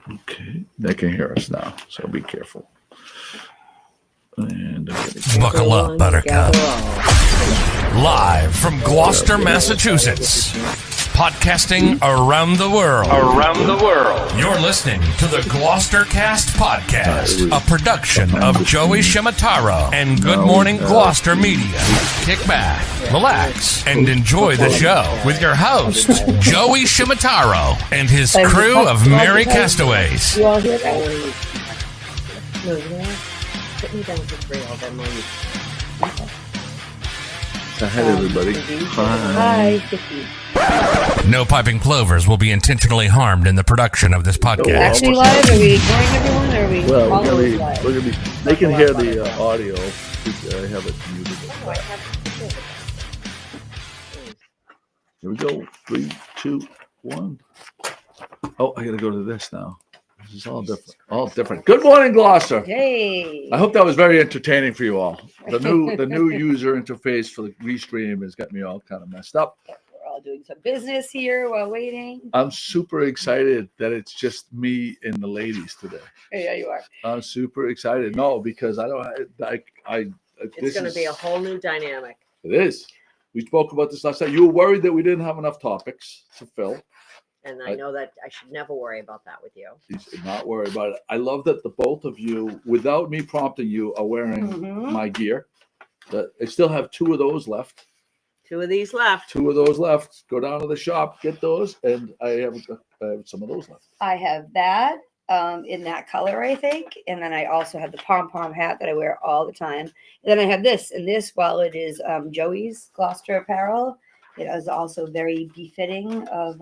Okay, they can hear us now, so be careful. And buckle up, Buttercup. Live from Gloucester, Massachusetts. Podcasting around the world. You're listening to the GloucesterCast podcast, a production of Joey Shimataro and Good Morning Gloucester Media. Kick back, relax, and enjoy the show with your host, Joey Shimataro, and his crew of merry castaways. You all hear that? Put me down for 3. I'll Venmo you. hi, everybody. Hi. No piping plovers will be intentionally harmed in the production of this podcast. Actually live? Are we ignoring everyone? Or are we always live? We're gonna be, they can hear the audio. I have it muted. Here we go. 3, 2, 1. Oh, I gotta go to this now. This is all different. All different. Good morning, Gloucester. Hey. I hope that was very entertaining for you all. The new user interface for the restream has got me all kind of messed up. We're all doing some business here while waiting. I'm super excited that it's just me and the ladies today. Yeah, you are. I'm super excited. No, because I don't. It's going to be a whole new dynamic. It is. We spoke about this last night. You were worried that we didn't have enough topics to fill. And I know that I should never worry about that with you. You should not worry about it. I love that the both of you, without me prompting you, are wearing my gear. I still have 2 of those left. 2 of these left. 2 of those left. Go down to the shop, get those, and I have some of those left. I have that in that color, I think. And then I also have the pom-pom hat that I wear all the time. And then I have this. And this, while it is Joey's Gloucester apparel, it is also very befitting of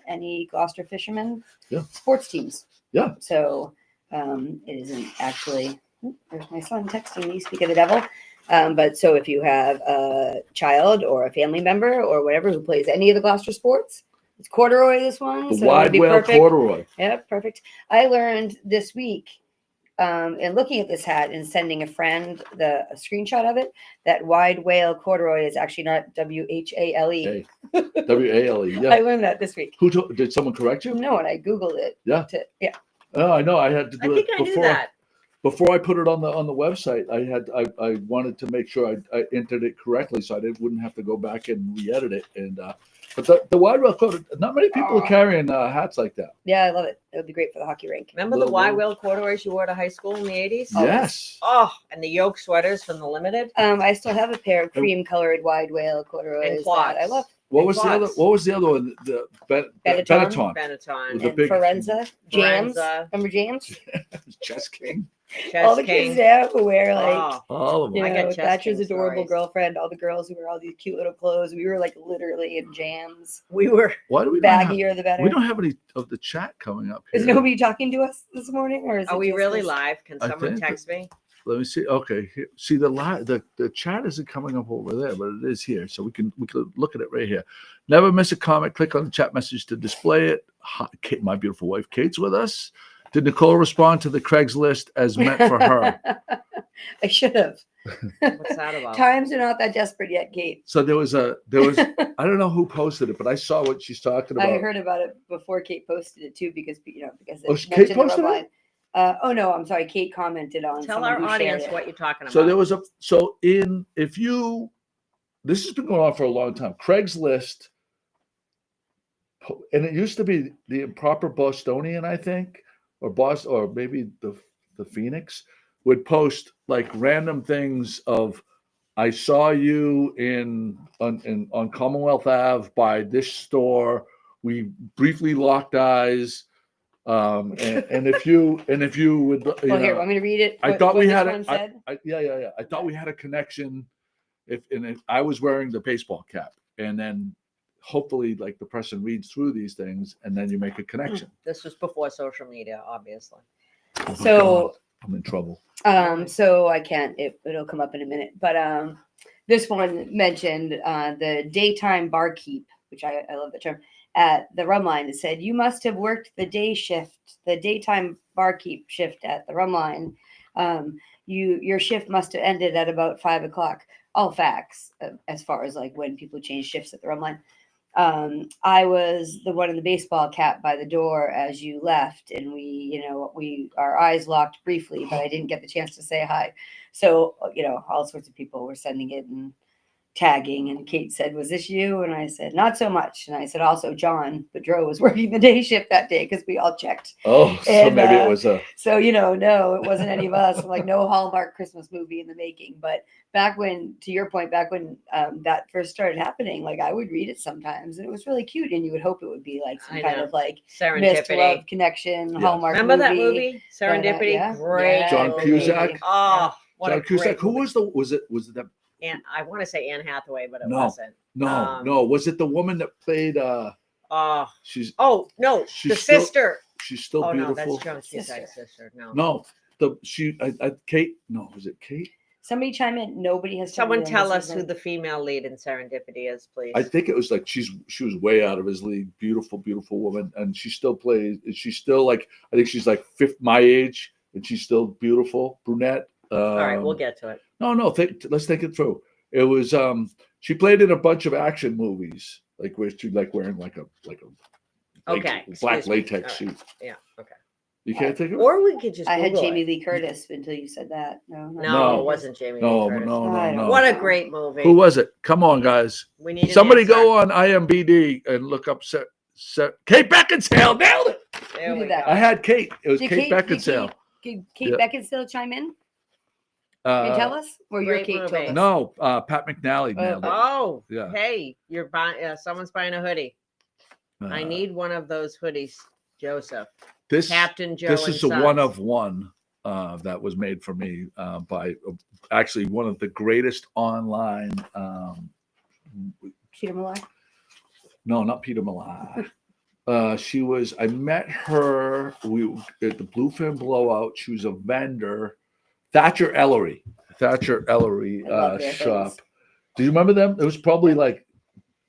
any Gloucester fisherman sports teams. Yeah. So it isn't actually, there's my son texting me, speak of the devil. But so if you have a child or a family member or whatever who plays any of the Gloucester sports, it's corduroy, this one. The so wide whale perfect. corduroy. Yeah, perfect. I learned this week in looking at this hat and sending a friend a screenshot of it, that wide whale corduroy is actually not WHALE. WALE, yeah. I learned that this week. Did someone correct you? No, and I Googled it. Yeah. Yeah. Oh, I know. I had to do it I knew that. Before I put it on the website. I wanted to make sure I entered it correctly so I wouldn't have to go back and re-edit it. And but the wide whale corduroy, not many people are carrying hats like that. Yeah, I love it. It would be great for the hockey rink. Remember the wide whale corduroys you wore to high school in the 80s? Yes. Oh, and the yoke sweaters from the Limited. I still have a pair of cream-colored wide whale corduroys that I love. What was the other one? The Benetton. Benetton. And Forenza. Jams. Remember Jams? Chess King. All the kids now who wear all of them. You know, Thatcher's King adorable stories. Girlfriend, all the girls who wear all these cute little clothes. We were like literally in Jams. We were. Why do we baggier the better. We don't have any of the chat coming up here. Is nobody talking to us this morning, or is Are it we just really us? live? Can someone text me? Let me see. Okay, here. See the chat isn't coming up over there, but it is here, so we can look at it right here. Never miss a comment. Click on the chat message to display it. Hi, Kate, my beautiful wife, Kate's with us. Did Nicole respond to the Craigslist as meant for her? I should have. What's that about? Times are not that desperate yet, Kate. So there was I don't know who posted it, but I saw what she's talking about. I heard about it before Kate posted it too, because Kate mentioned posted it. Oh no, I'm sorry. Kate commented on. Tell our audience what you're talking about. So there was this has been going on for a long time. Craigslist, and it used to be the Improper Bostonian, I think, or maybe the Phoenix would post like random things of, I saw you on Commonwealth Ave by this store. We briefly locked eyes. And if you would, here, want me to read it? I thought we had I thought we had a connection. If I was wearing the baseball cap, and then hopefully like the person reads through these things, and then you make a connection. This was before social media, obviously. So I'm in trouble. So I can't. It'll come up in a minute. But this one mentioned the daytime barkeep, which I love the term. At the rum line, it said, you must have worked the daytime barkeep shift at the rum line. Your shift must have ended at about 5 o'clock. All facts as far as like when people change shifts at the rum line. I was the one in the baseball cap by the door as you left, and our eyes locked briefly, but I didn't get the chance to say hi. So, all sorts of people were sending it and tagging, and Kate said, "Was this you?" And I said, "Not so much." And I said, "Also, John Bedreau was working the day shift that day," because we all checked. Oh, so And, maybe it was a. So, no, it wasn't any of us. Like, no Hallmark Christmas movie in the making. But back when, to your point, that first started happening, like, I would read it sometimes, and it was really cute. And you would hope it would be like some I kind know. of like missed Serendipity. love connection, Yeah. Hallmark Remember that movie. movie? Serendipity? Yeah. Great. Yeah, John great Cusack? movie. Oh, what John a Cusack. great Who movie. was it that? And I want to say Anne Hathaway, but it No. wasn't. No. Was it the woman that played? Oh, She's no, the she's still- sister. she's still Oh no, beautiful. that's John Cusack's sister. No. No, Kate. No, was it Kate? Somebody chime in. Nobody has. Someone chimed in. tell This us is who a- the female lead in Serendipity is, please. I think it was like she was way out of his league. Beautiful, beautiful woman, and she still plays. She's still like, I think she's like my age, and she's still beautiful, brunette. All right, we'll get to it. No, let's think it through. It was she played in a bunch of action movies, like where she like wearing like a Okay, black excuse me. latex All right. suit. Yeah, okay. You can't think of it? Or we could just I had Google Jamie it. Lee Curtis until you said that. No, No. it wasn't Jamie No, Lee Curtis. no. What a great movie. Who was it? Come on, guys. We need an Somebody answer. go on IMDb and look up Kate Beckinsale. Nailed it. There Who we did that? go. I had Kate. It was Did Kate Beckinsale. Kate Yeah. Beckinsale chime in and tell us? Or your great Kate told movie. us? No, Pat McNally nailed it. Oh, Yeah. hey, you're buying. Someone's buying a hoodie. I Uh, need one of those hoodies, Joseph. this. Captain Joe. This and is a Sons. one of one that was made for me by actually one of the greatest online. Peter Millar? No, not Peter Millar. I met her at the Bluefin Blowout. She was a vendor. Thatcher Ellery I love their shop. things. Do you remember them? It was probably like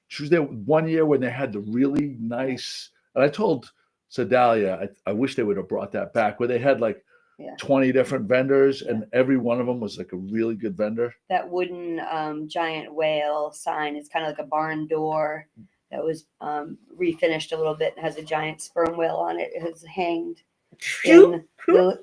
she was there one year when they had the really nice. And I told Sedalia, I wish they would have brought that back, where they had like 20 different vendors, and every one of them was like a really good vendor. That wooden giant whale sign is kind of like a barn door that was refinished a little bit and has a giant sperm whale on it. It has hanged in the.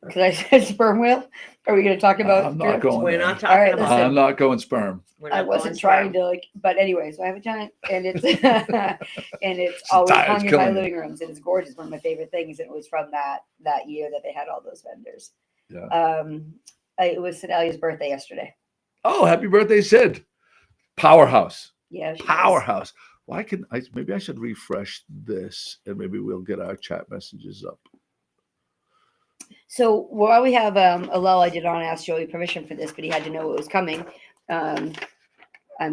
Because I said sperm whale. Are we going to talk about? I'm not going. We're there. not All right, talking about. listen. I'm not going sperm. We're I not wasn't going trying to but anyway, so I have a giant, and it's and it's It's always dying, hung it's in my killing me. living rooms, and it's gorgeous. One of my favorite things, and it was from that year that they had all those vendors. Yeah. It was Sedalia's birthday yesterday. Oh, happy birthday, Sid! Powerhouse. Yeah, she was. Powerhouse. Why can I? Maybe I should refresh this, and maybe we'll get our chat messages up. So while we have a lull, I did not ask Joey permission for this, but he had to know what was coming. I'm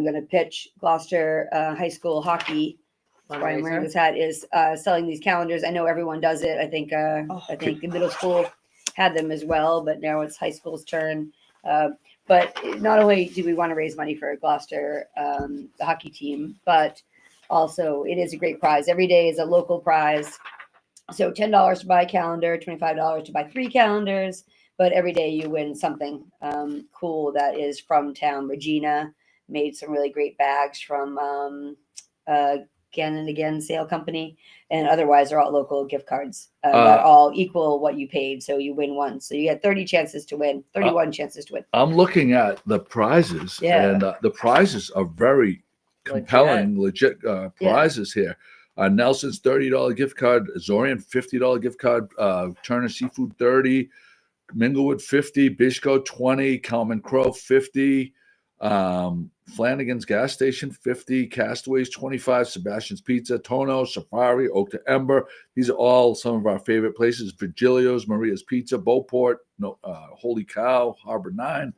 going to pitch Gloucester High School hockey. Why I'm wearing Fundraiser. this hat is selling these calendars. I know everyone does it. I think the middle school had them as well, but now it's high school's turn. But not only do we want to raise money for Gloucester, the hockey team, but also it is a great prize. Every day is a local prize. So $10 to buy a calendar, $25 to buy 3 calendars, but every day you win something cool that is from town. Regina made some really great bags from Again and Again Sale Company, and otherwise they're all local gift cards that all equal what you paid. So you win one. So you get 30 chances to win, 31 chances to win. I'm looking at the prizes, and the prizes are very compelling, legit prizes here. Nelson's $30 gift card, Zorian $50 gift card, Turner Seafood 30, Minglewood 50, Bishko 20, Kalman Crow 50, Flanagan's Gas Station 50, Castaways 25, Sebastian's Pizza, Tono, Safari, Oak to Ember. These are all some of our favorite places. Virgilio's, Maria's Pizza, Beauport, Holy Cow, Harbor 9.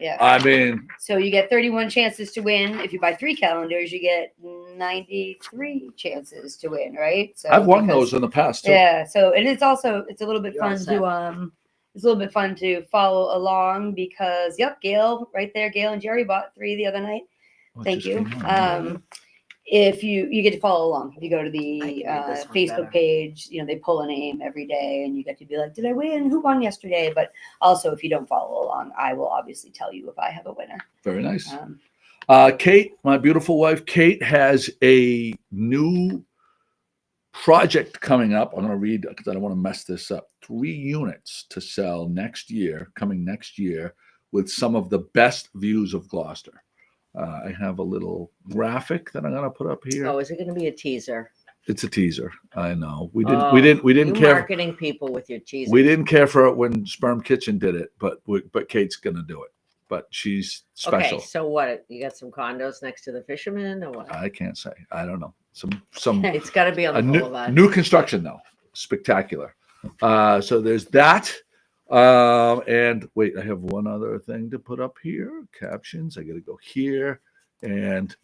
Yeah. I mean, so you get 31 chances to win. If you buy 3 calendars, you get 93 chances to win, right? So I've won those in the past too. Yeah. So and it's a little bit You're all fun set. to it's a little bit fun to follow along because Gail right there, Gail and Jerry bought 3 the other night. Oh, it Thank just you. came on. If you get to follow along, if you go to I the can read this one Facebook better. page, they pull a name every day and you get to be like, did I win? Who won yesterday? But also if you don't follow along, I will obviously tell you if I have a winner. Very nice. Kate, my beautiful wife, Kate has a new project coming up. I'm going to read because I don't want to mess this up. 3 units to sell coming next year, with some of the best views of Gloucester. I have a little graphic that I'm going to put up here. Oh, is it going to be a teaser? It's a teaser. I know. We Oh, didn't you care. marketing people with your teasers. We didn't care for it when Sperm Kitchen did it, but Kate's going to do it. But she's special. Okay, so what? You got some condos next to the fishermen or what? I can't say. I don't know. Some It's got to be on the boulevard. new construction though. Spectacular. So there's that. And wait, I have one other thing to put up here. Captions. I got to go here, and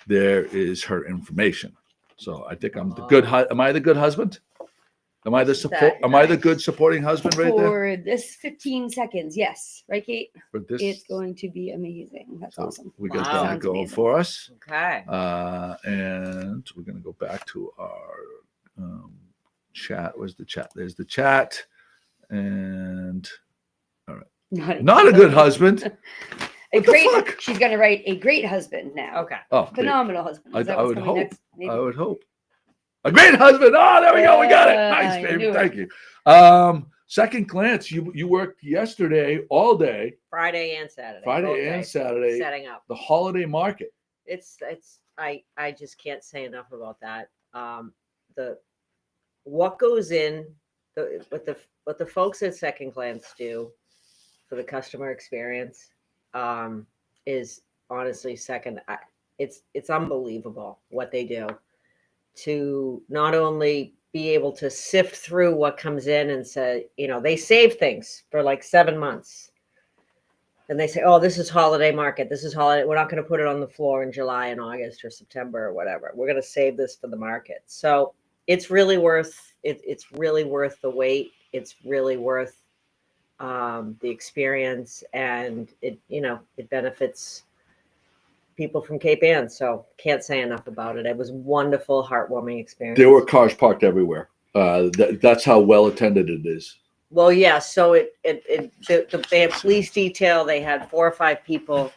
there is her information. So I think I'm the good. Am I the good husband? Am I the support? Am I the good supporting husband right there? For this 15 seconds, yes. Right, Kate? For this, It's going to be amazing. That's so awesome. we got Wow. that Sounds going amazing. for us. Okay. And we're gonna go back to our chat. Where's the chat? There's the chat. And not a good husband. A What the great. fuck? She's going to write a great husband now. Okay. Oh, Phenomenal husband. Is that I what's would coming hope. next? Maybe? I would hope. A great husband. Oh, there we go. We got it. Nice, I baby. knew it. Thank you. Second glance. You worked yesterday all day, Friday and Saturday. both Friday and days, Saturday. setting up. The holiday market. It's I just can't say enough about that. The what goes in what the folks at Second Glance do for the customer experience is honestly second. It's unbelievable what they do to not only be able to sift through what comes in and say, they save things for like 7 months. And they say, oh, this is holiday market. This is holiday. We're not going to put it on the floor in July and August or September or whatever. We're going to save this for the market. So it's really worth it. It's really worth the wait. It's really worth the experience, and it benefits people from Cape Ann. So can't say enough about it. It was a wonderful, heartwarming experience. There were cars parked everywhere. That's how well attended it is. Well, yeah. So they had police detail. They had 4 or 5 people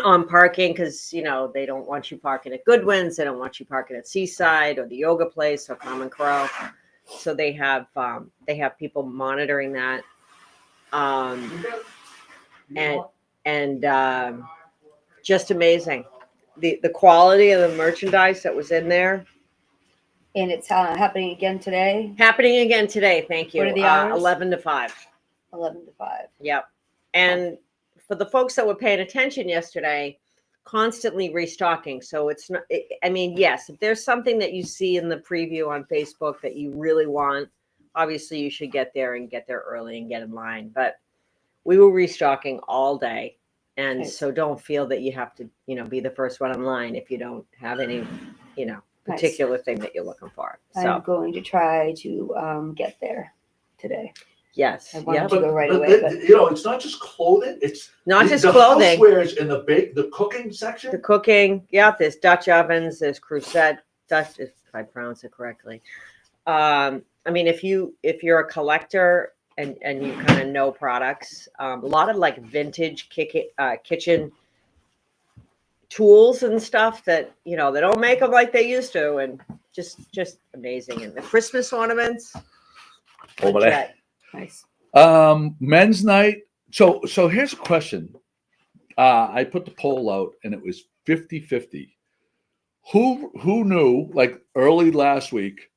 on parking because they don't want you parking at Goodwin's. They don't want you parking at Seaside or the yoga place or Common Crow. So they have people monitoring that, and just amazing. The quality of the merchandise that was in there. And it's happening again today. Happening again today. Thank you. What are the hours? 11 to 5. 11 to 5. Yep. And for the folks that were paying attention yesterday, constantly restocking. So it's not, yes, if there's something that you see in the preview on Facebook that you really want, obviously you should get there early and get in line. But we were restocking all day. And so don't feel that you have to, be the first one in line if you don't have any, particular thing that you're looking for. So I'm going to try to get there today. yes. I wanted Yep. to go right away. But It's not just clothing. It's Not just the clothing. housewares in the cooking section. The cooking, yeah, there's Dutch ovens, there's Crusette, Dutch, if I pronounce it correctly. If you're a collector and you kind of know products, a lot of like vintage kitchen tools and stuff that they don't make them like they used to, and just amazing. And the Christmas ornaments. legit. nice. Men's night. So here's a question. I put the poll out and it was 50-50. Who knew, like early last week,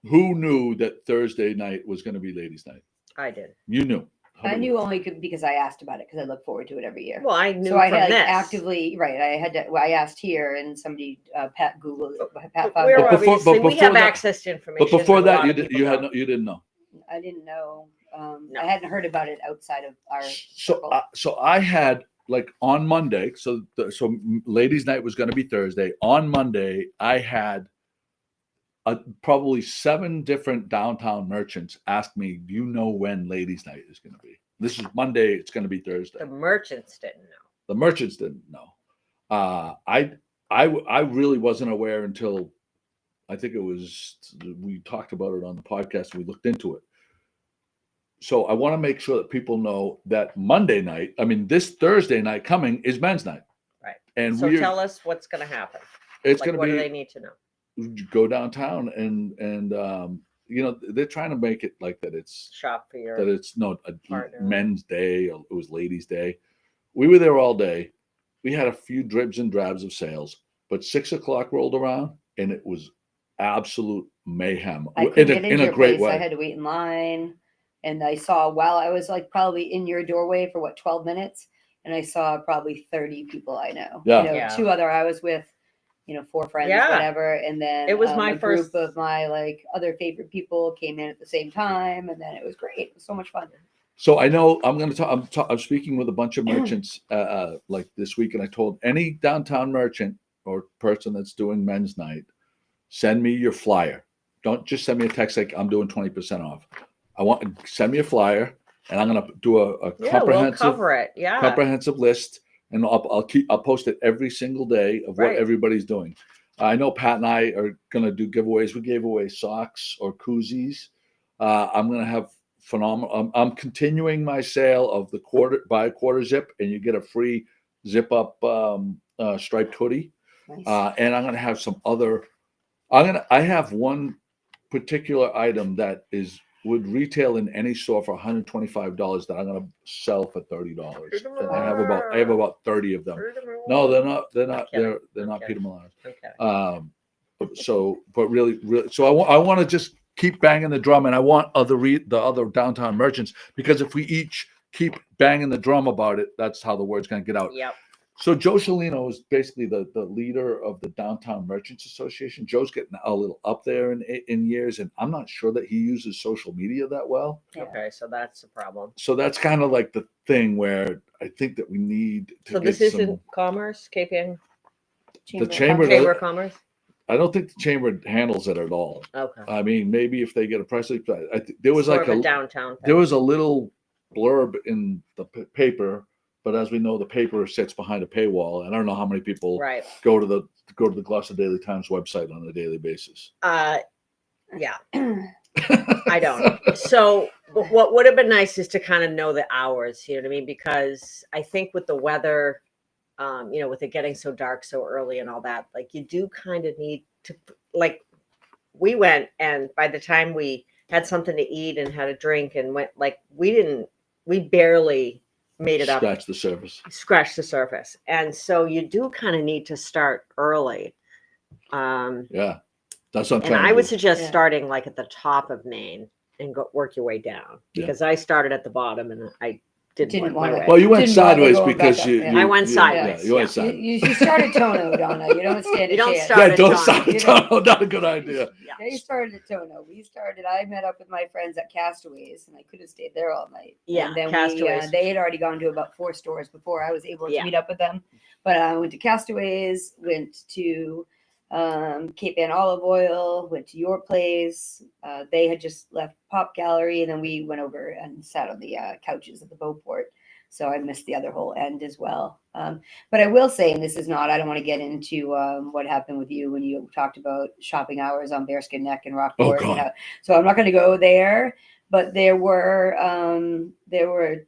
who knew that Thursday night was going to be ladies' night? I did. You knew. I knew only because I asked about it because I look forward to it every year. Well, I knew So I from had this. actively I asked here and somebody Pat Googled it. Pat found We're it. But before- obviously, but we have before that- access to information. But before a that, lot you of people don't. you didn't know. I didn't know. No. I hadn't heard about it outside of our So circle. so I had like on Monday. So ladies' night was going to be Thursday. On Monday, I had probably 7 different downtown merchants ask me, "Do you know when ladies' night is going to be?" This is Monday. It's going to be Thursday. The merchants didn't know. The merchants didn't know. I really wasn't aware until I think it was we talked about it on the podcast. We looked into it. So I want to make sure that people know that Monday night, this Thursday night coming is men's night. Right. And So tell us what's going to happen. it's Like, going to what be do they need to know? go downtown and they're trying to make it like that. It's Shop for your that it's not a partner. men's day or it was ladies' day. We were there all day. We had a few dribs and drabs of sales, but 6 o'clock rolled around and it was absolute mayhem I couldn't get in into a your great place. way. I had to wait in line, and I saw while I was like probably in your doorway for 12 minutes, and I saw probably 30 people I know. Yeah. You know, Yeah. 2 other I was with, 4 friends, Yeah. whatever, and then It was my a first- group of my like other favorite people came in at the same time, and then it was great. It was so much fun. So I know I'm going to talk. I'm speaking with a bunch of merchants like this week, and I told any downtown merchant or person that's doing men's night, send me your flyer. Don't just send me a text like I'm doing 20% off. Send me a flyer, and I'm going to do a Yeah, we'll comprehensive cover it. Yeah. comprehensive list, and I'll post it every single day of what Right. everybody's doing. I know Pat and I are going to do giveaways. We gave away socks or koozies. I'm going to have phenomenal. I'm continuing my sale of the buy a quarter zip and you get a free zip up striped hoodie. Nice. And I'm going to have some other. I have one particular item that would retail in any store for $125 that I'm going to sell for $30. And I have about 30 of them. No, they're not. They're not. Okay. They're not Okay. Peter Milano's. Okay. But really, so I want to just keep banging the drum, and I want the other downtown merchants, because if we each keep banging the drum about it, that's how the word's going to get out. Yep. So Joe Cellino is basically the leader of the Downtown Merchants Association. Joe's getting a little up there in years, and I'm not sure that he uses social media that well. Yeah. Okay. So that's the problem. So that's kind of like the thing where I think that we need to So get this isn't commerce, KPN? the chamber. Chamber of Commerce? I don't think the chamber handles it at all. Okay. I mean, maybe if they get a press release, but there was It's like more of a downtown thing. there was a little blurb in the paper, but as we know, the paper sits behind a paywall, and I don't know how many people Right. go to the Gloucester Daily Times website on a daily basis. Yeah. I don't. So what would have been nice is to kind of know the hours, you know what I mean? Because I think with the weather, with it getting so dark so early and all that, like you do kind of need to, like we went, and by the time we had something to eat and had a drink and went, like we barely made it up. Scratch the surface. And so you do kind of need to start early. Yeah. That's what I'm And trying I to would do. suggest starting like at the top of Maine and work your way down, because I started at the bottom and I didn't work my way. Well, you went Didn't bother sideways going because back you, up, yeah. you I went you- sideways, Yeah, you went yeah. sideways. You started Tono, Donna. You don't stand You a don't chance. start Yeah, at don't Tono. start You at don't- Tono. Not a good idea. Yeah. They started at Tono. We started. I met up with my friends at Castaways, and I could have stayed there all night. Yeah, and then Castaways. they had already gone to about 4 stores before I was able to Yeah. meet up with them. But I went to Castaways, went to Cape Ann Olive Oil, went to your place. They had just left Pop Gallery, and then we went over and sat on the couches at the Beauport. So I missed the other whole end as well. But I will say, and this is not, I don't want to get into what happened with you when you talked about shopping hours on Bearskin Neck and Rockport. God. So I'm not going to go there. But there were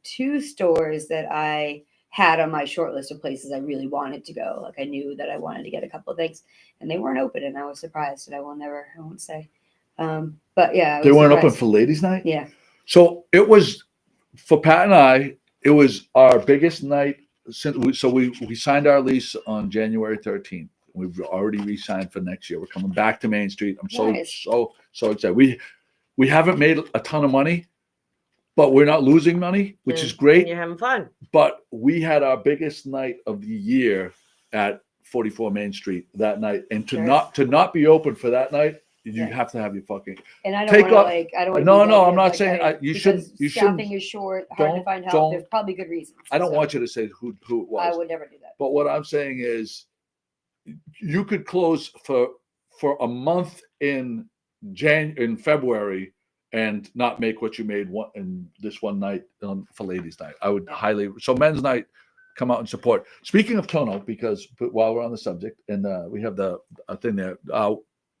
2 stores that I had on my short list of places I really wanted to go. Like I knew that I wanted to get a couple of things, and they weren't open, and I was surprised. And I won't say. But yeah, I They was weren't open surprised. for ladies' night? Yeah. So it was, for Pat and I, it was our biggest night since we signed our lease on January 13th. We've already re-signed for next year. We're coming back to Main Street. I'm Nice. so excited. We haven't made a ton of money, but we're not losing money, which is And great. you're having fun. But we had our biggest night of the year at 44 Main Street that night, and to Sure. not be open for that night, you Yeah. have to have your fucking. And I don't Take want to off- I don't want No, to. no, I'm not saying- you because shouldn't- you staffing shouldn't- is short, hard to don't- find help. don't- There's probably good reasons. I don't So want you to say who it was. I would never do that. But what I'm saying is, you could close for a month in February and not make what you made in this one night for ladies' night. I would highly. So men's night, come out and support. Speaking of Tono, because while we're on the subject, and we have the thing there.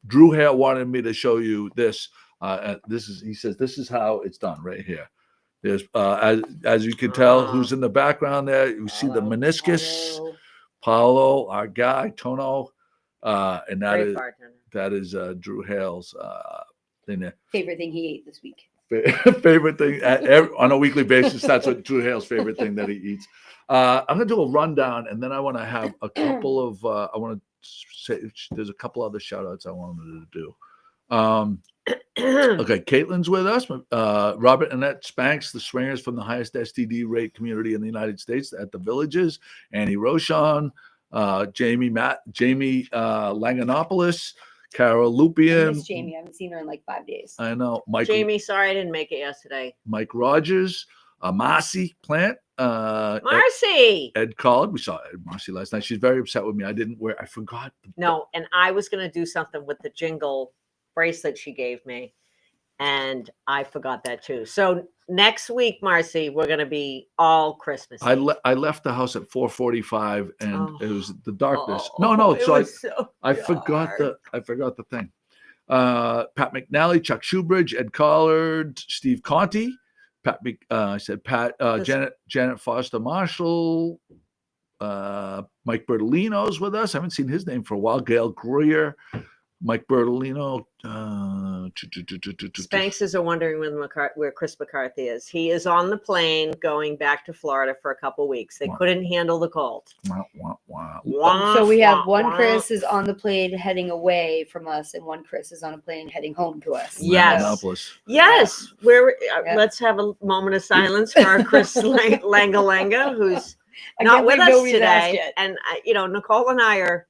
Drew Hare wanted me to show you this. He says this is how it's done right here. There's as you can tell, who's in the background there. You see the meniscus. Hello. Paolo, our guy, Tono, and Great bartender. that is Drew Hale's in there. Favorite thing he ate this week. Favorite thing on a weekly basis. That's what Drew Hale's favorite thing that he eats. I'm going to do a rundown, and then I want to have a couple of. I want to say there's a couple other shout outs I wanted to do. Okay, Caitlin's with us. Robert and Annette Spanks, the swingers from the highest STD rate community in the United States at the Villages. Annie Rochon, Jamie Langanopoulos, Carol I Lupian. miss Jamie. I haven't seen her in like 5 days. I know. Mike. Jamie, sorry I didn't make it yesterday. Mike Rogers, Marcy Plant. Marcy. Ed Collard. We saw Marcy last night. She's very upset with me. I forgot. No, and I was going to do something with the jingle bracelet she gave me, and I forgot that too. So next week, Marcy, we're going to be all Christmas. I left the house at 4:45, and it was the darkness. No, it so was I forgot the thing. Pat McNally, Chuck Shoebridge, Ed Collard, Steve Conti, Pat Janet Foster Marshall, Mike Bertolino's with us. I haven't seen his name for a while. Gail Greer, Mike Bertolino. Spankses are wondering where Chris McCarthy is. He is on the plane going back to Florida for a couple weeks. They couldn't handle the cold. So we have one Chris is on the plane heading away from us, and one Chris is on a plane heading home to us. Yes. Yes. Let's have a moment of silence for our Chris Langa, who's not with us today. And Nicole and I are,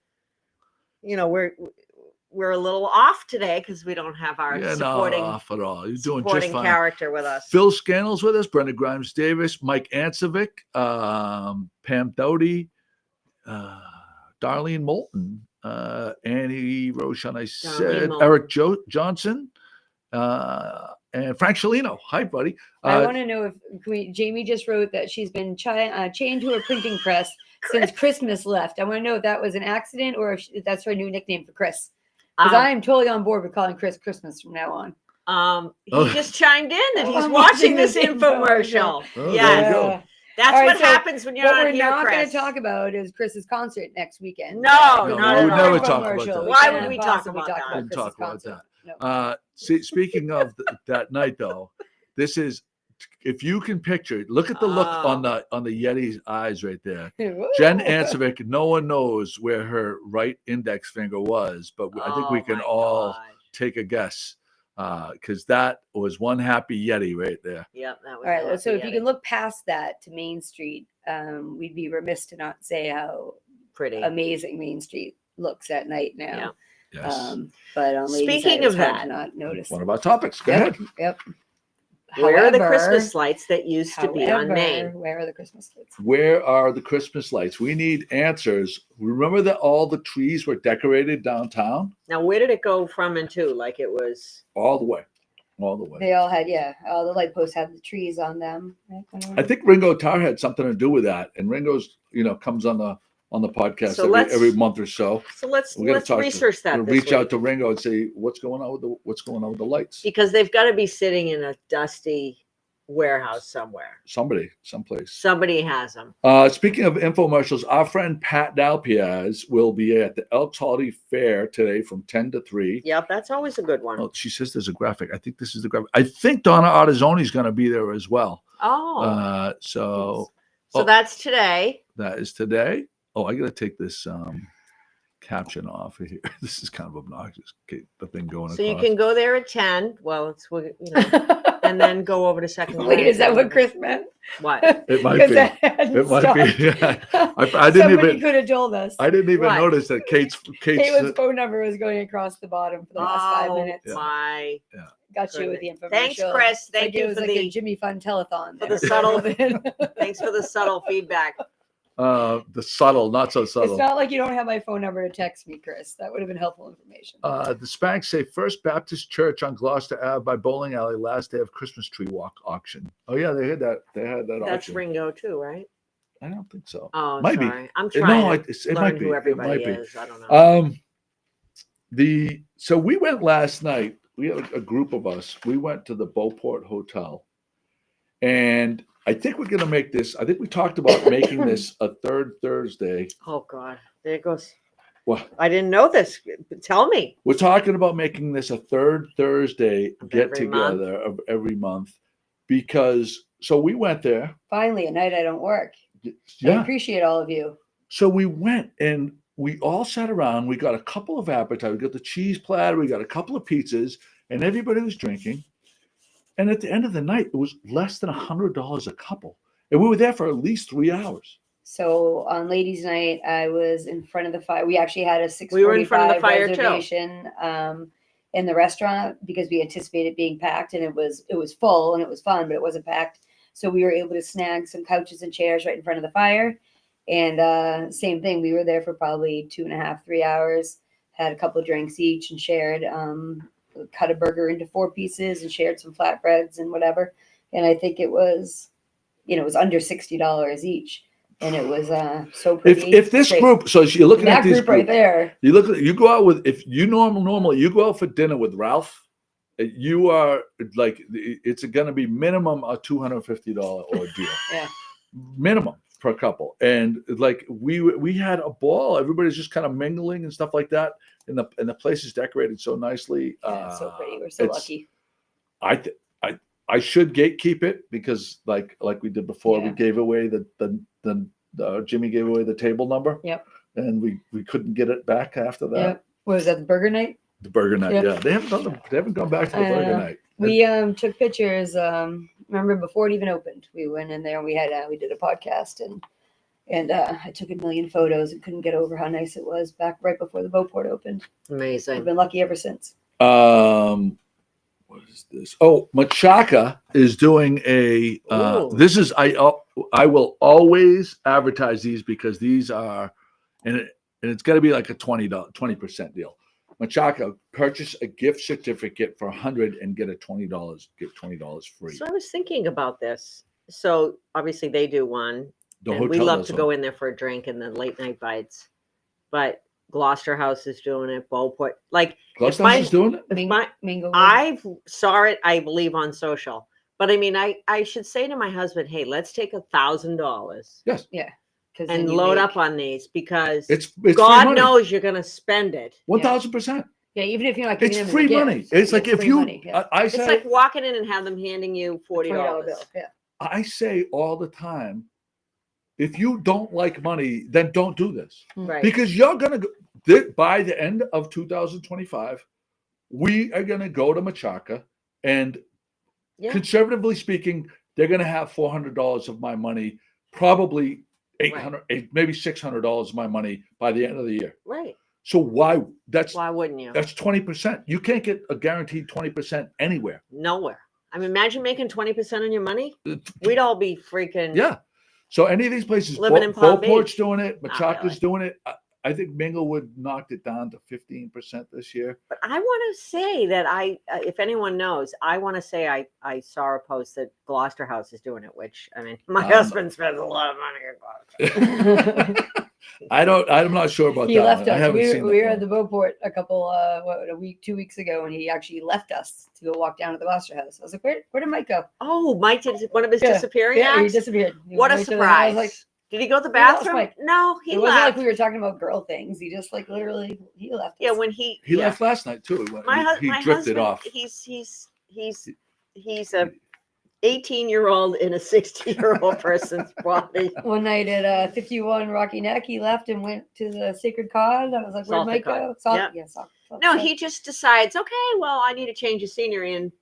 we're a little off today because we don't have our supporting, not off at all. You're doing just fine. Character with us. Phil Scannell's with us, Brenda Grimes Davis, Mike Ancevic, Pam Doughty, Darlene Moulton, Annie Roshan, Eric Johnson, and Frank Shalino. Hi, buddy. I want to know if Jamie just wrote that she's been chained to her printing press since Christmas left. I want to know if that was an accident or if that's her new nickname for Chris. Because I am totally on board with calling Chris Christmas from now on. He just chimed in that he's watching this infomercial. There you go. That's what happens when you're not here, Chris. What we're not going to talk about is Chris's concert next weekend. No, we would never talk about that. Why would we talk about that? We didn't talk about that. No. Speaking of that night, though, this is, if you can picture it, look at the look on the Yeti's eyes right there. Jen Ancevic, no one knows where her right index finger was, but I think we can all take a guess because that was one happy Yeti right there. Yep, that was all right. So if Yeti. You can look past that to Main Street, we'd be remiss to not say how pretty amazing Main Street looks at night now. Yeah. Yes. But on speaking of that, not notice one of our topics. Go ahead. Yep. Where are the Christmas lights that used to be on Main? Where are the Christmas lights? Where are the Christmas lights? We need answers. Remember that all the trees were decorated downtown? Now, where did it go from and to? Like it was all the way. All the way. They all had, all the light posts had the trees on them. Right? I think Ringo Tarr had something to do with that. And Ringo's, comes on the podcast every month or so. So let's research that. Reach out to Ringo and say what's going on with the lights. Because they've got to be sitting in a dusty warehouse somewhere. Someplace. Somebody has them. Speaking of infomercials, our friend Pat Dalpiaz will be at the Elks Holiday Fair today from 10 to 3. Yep, that's always a good one. Oh, she says there's a graphic. I think this is the graphic. I think Donna Artizzoni is going to be there as well. Oh. So that's today. That is today. Oh, I got to take this caption off of here. This is kind of obnoxious. Okay, the thing going. So you can go there at 10. Well, it's and then go over to second. Wait, is that what Chris meant? What? It might be. It might be. I didn't Somebody could have told us. I didn't even notice that Caitlin's phone number was going across the bottom for the last 5 minutes. My. Yeah. Got you with the information. Thanks, Chris. Thank you for the Jimmy Fun telethon. For the subtle. Thanks for the subtle feedback. The subtle, not so subtle. It's not like you don't have my phone number to text me, Chris. That would have been helpful information. The Spanks say First Baptist Church on Gloucester Ave by Bowling Alley last day of Christmas tree walk auction. Oh yeah, they had that. They had that. That's auction. Ringo too, right? I don't think so. Oh, might sorry. be. I'm trying to it learn might be. Who everybody it might is. I don't know. So we went last night. We had a group of us. We went to the Beauport Hotel, and I think we're going to make this. I think we talked about making this a third Thursday. Oh God, there it goes. Well, I didn't know this. Tell me. we're talking about making this a third Thursday Of get every month? together of every month because so we went there. Finally, a night I don't work. I Yeah. appreciate all of you. So we went and we all sat around. We got a couple of appetizers. We got the cheese platter. We got a couple of pizzas, and everybody was drinking. And at the end of the night, it was less than $100 a couple, and we were there for at least 3 hours. So on ladies' night, I was in front of the fire. We actually had a 6:45 We were in front of the fire, too. reservation in the restaurant because we anticipated being packed, and it was full and it was fun, but it wasn't packed. So we were able to snag some couches and chairs right in front of the fire. And same thing, we were there for probably 2.5, 3 hours. Had a couple of drinks each and shared. Cut a burger into 4 pieces and shared some flatbreads and whatever. And I think it was, it was under $60 each. And it was so pretty. If this great. group, so you're looking that at this group right there. you go out with, if you normally you go out for dinner with Ralph, you are like, it's going to be minimum a $250 ordeal. Yeah. Minimum per couple. And like we had a ball. Everybody's just kind of mingling and stuff like that. And the place is decorated so nicely. Yeah, it's so pretty. We're so lucky. I should gatekeep it because like we did before, Yeah. we gave away the Jimmy gave away the table number. Yep. And we couldn't get it back after that. Yep. What was that, the burger night? The burger night, Yep. yeah. They haven't gone back to the burger night. We took pictures. Remember before it even opened, we went in there and we did a podcast and I took a million photos and couldn't get over how nice it was back right before the Beauport opened. I've Amazing. been lucky ever since. What is this? Oh, Machaca is doing a. Ooh. This is I will always advertise these because these are, and it's got to be like a 20% deal. Machaca, purchase a gift certificate for $100 and get $20 free. So I was thinking about this. So obviously they do one. The And we hotel love does to one. go in there for a drink and the late night bites. But Gloucester House is doing it. Beauport, like Gloucester my- is doing it. Mingo. I saw it, I believe, on social. But I mean, I should say to my husband, hey, let's take $1,000 Yes, and load up on these because it's free God money. knows you're going to spend it. 1,000%. Yeah, even if you're not giving It's them as a free gift, money. It's like if free you, money, yeah. I It's say, like walking in and have them handing you $40. $20 bill. Yeah. I say all the time, if you don't like money, then don't do this. Right. Because you're going to go, by the end of 2025, we are going to go to Machaca and Yeah. conservatively speaking, they're going to have $400 of my money, probably $800, maybe $600 of my money by the end of the year. Right. So why that's 20%. You can't get a guaranteed 20% anywhere. Nowhere. I mean, imagine making 20% on your money. We'd all be freaking. Yeah. So any of these places, Living in Palm Beauport's Beach. doing it, Not Machaca's really. doing it. I think Minglewood knocked it down to 15% this year. But I want to say that if anyone knows, I want to say I saw a post that Gloucester House is doing it, which I mean, my husband spends a lot of money at Gloucester. I'm not sure about He that. left one. I us. haven't We seen were that at one. the Beauport a couple, a week, 2 weeks ago, and he actually left us to go walk down to the Gloucester House. I was like, where did Mike go? Oh, Mike did one of his Yeah. disappearing Yeah, he acts. disappeared. He What a went right to the- I was surprise! like, Did he go to the We lost bathroom? Mike. No, he it wasn't left. like we were talking about girl things. He just like literally he left. Yeah, us. when he He left last night too. He my drifted husband, off. He's a 18-year-old in a 60-year-old person's body. One night at 51 Rocky Neck, he left and went to the Sacred Cod. I was like, where'd Salted Mike cod. go? Salt, Yeah. yeah, salt. No, he just decides, okay, well, I need to change the scenery, and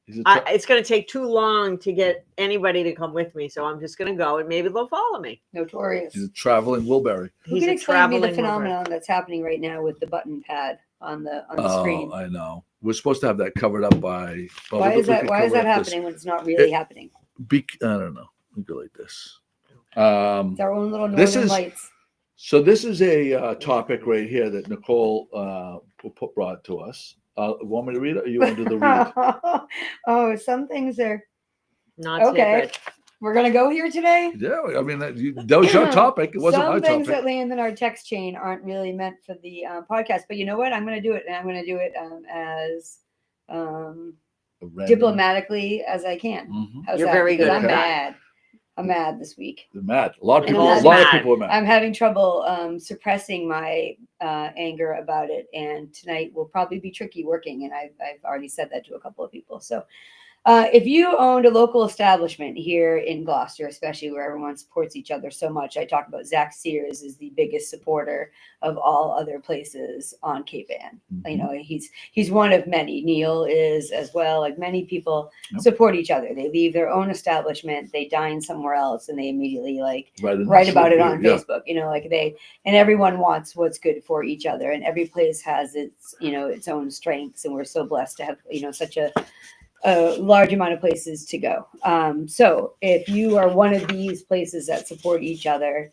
He's a tra- it's going to take too long to get anybody to come with me, so I'm just going to go, and maybe they'll follow me. Notorious. he's a traveling Wilbury. Who He's can a explain to me the traveling lover. phenomenon that's happening right now with the button pad on the Oh, screen? I know. We're supposed to have that covered up by. well, Why we is could that? Why cover is that up this- happening when it's not really happening? I don't know. We go like this. It's our own little This northern is- lights. So this is a topic right here that Nicole brought to us. Want me to read it, or you want to do the read? Oh, some things are Not okay. secret. We're gonna go here today. Yeah, I mean that was your topic. It wasn't my Some things topic. that land in our text chain aren't really meant for the podcast, but you know what? I'm gonna do it, and I'm gonna do it as A random- diplomatically as I can. Mhm. How's You're that? very Because good I'm at that. mad. I'm mad this week. They're mad. A lot of And people. I'm A lot of mad. people are mad. I'm having trouble suppressing my anger about it, and tonight will probably be tricky working. And I've already said that to a couple of people. So, if you owned a local establishment here in Gloucester, especially where everyone supports each other so much, I talk about Zach Sears is the biggest supporter of all other places on Cape Ann. You know, he's one of many. Neil is as well. Like many people support each other. They leave their own establishment, they dine somewhere else, and they immediately write about it on Facebook. You know, like and everyone wants what's good for each other, and every place has its its own strengths, and we're so blessed to have such a large amount of places to go. So if you are one of these places that support each other,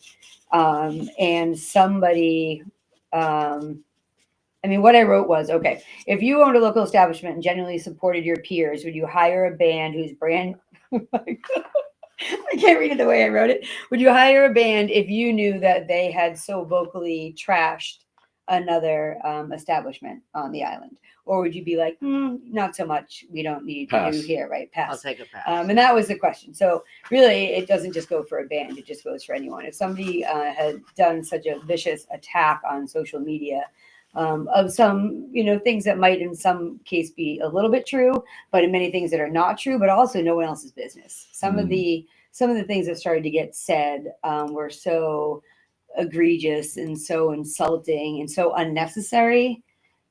and somebody, what I wrote was, okay, if you owned a local establishment and genuinely supported your peers, would you hire a band whose brand, I can't read it the way I wrote it. Would you hire a band if you knew that they had so vocally trashed another establishment on the island? Or would you be like, not so much. We don't need you here, right? Pass. I'll take a pass. And that was the question. So really, it doesn't just go for a band. It just goes for anyone. If somebody had done such a vicious attack on social media of some, things that might in some case be a little bit true, but in many things that are not true, but also no one else's business. Some of the things that started to get said were so egregious and so insulting and so unnecessary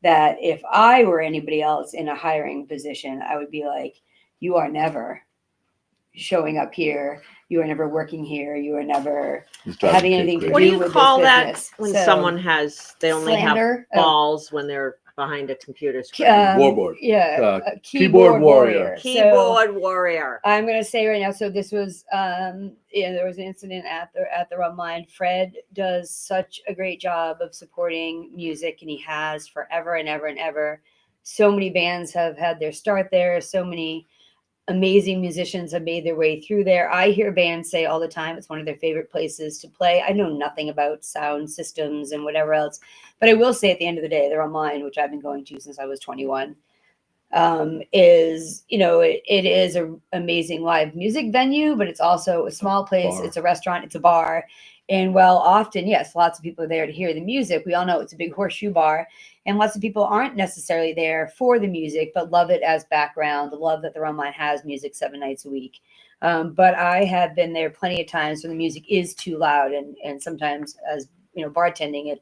that if I were anybody else in a hiring position, I would be like, you are never showing up here. You are never working here. You are never having anything to do What do you with call this that business. when So, someone they only slander, have balls when they're behind a computer screen? Warboard. Yeah. Uh, a keyboard warrior. Keyboard warrior. I'm going to say right now. So this was, there was an incident at the Rum Line. Fred does such a great job of supporting music, and he has forever and ever and ever. So many bands have had their start there. So many amazing musicians have made their way through there. I hear bands say all the time it's one of their favorite places to play. I know nothing about sound systems and whatever else, but I will say at the end of the day, the Rum Line, which I've been going to since I was 21, is it is an amazing live music venue, but it's also a small place. Bar. It's a restaurant, it's a bar, and while often, yes, lots of people are there to hear the music, we all know it's a big horseshoe bar, and lots of people aren't necessarily there for the music but love it as background, love that the Rum Line has music 7 nights a week. But I have been there plenty of times when the music is too loud, and sometimes as bartending,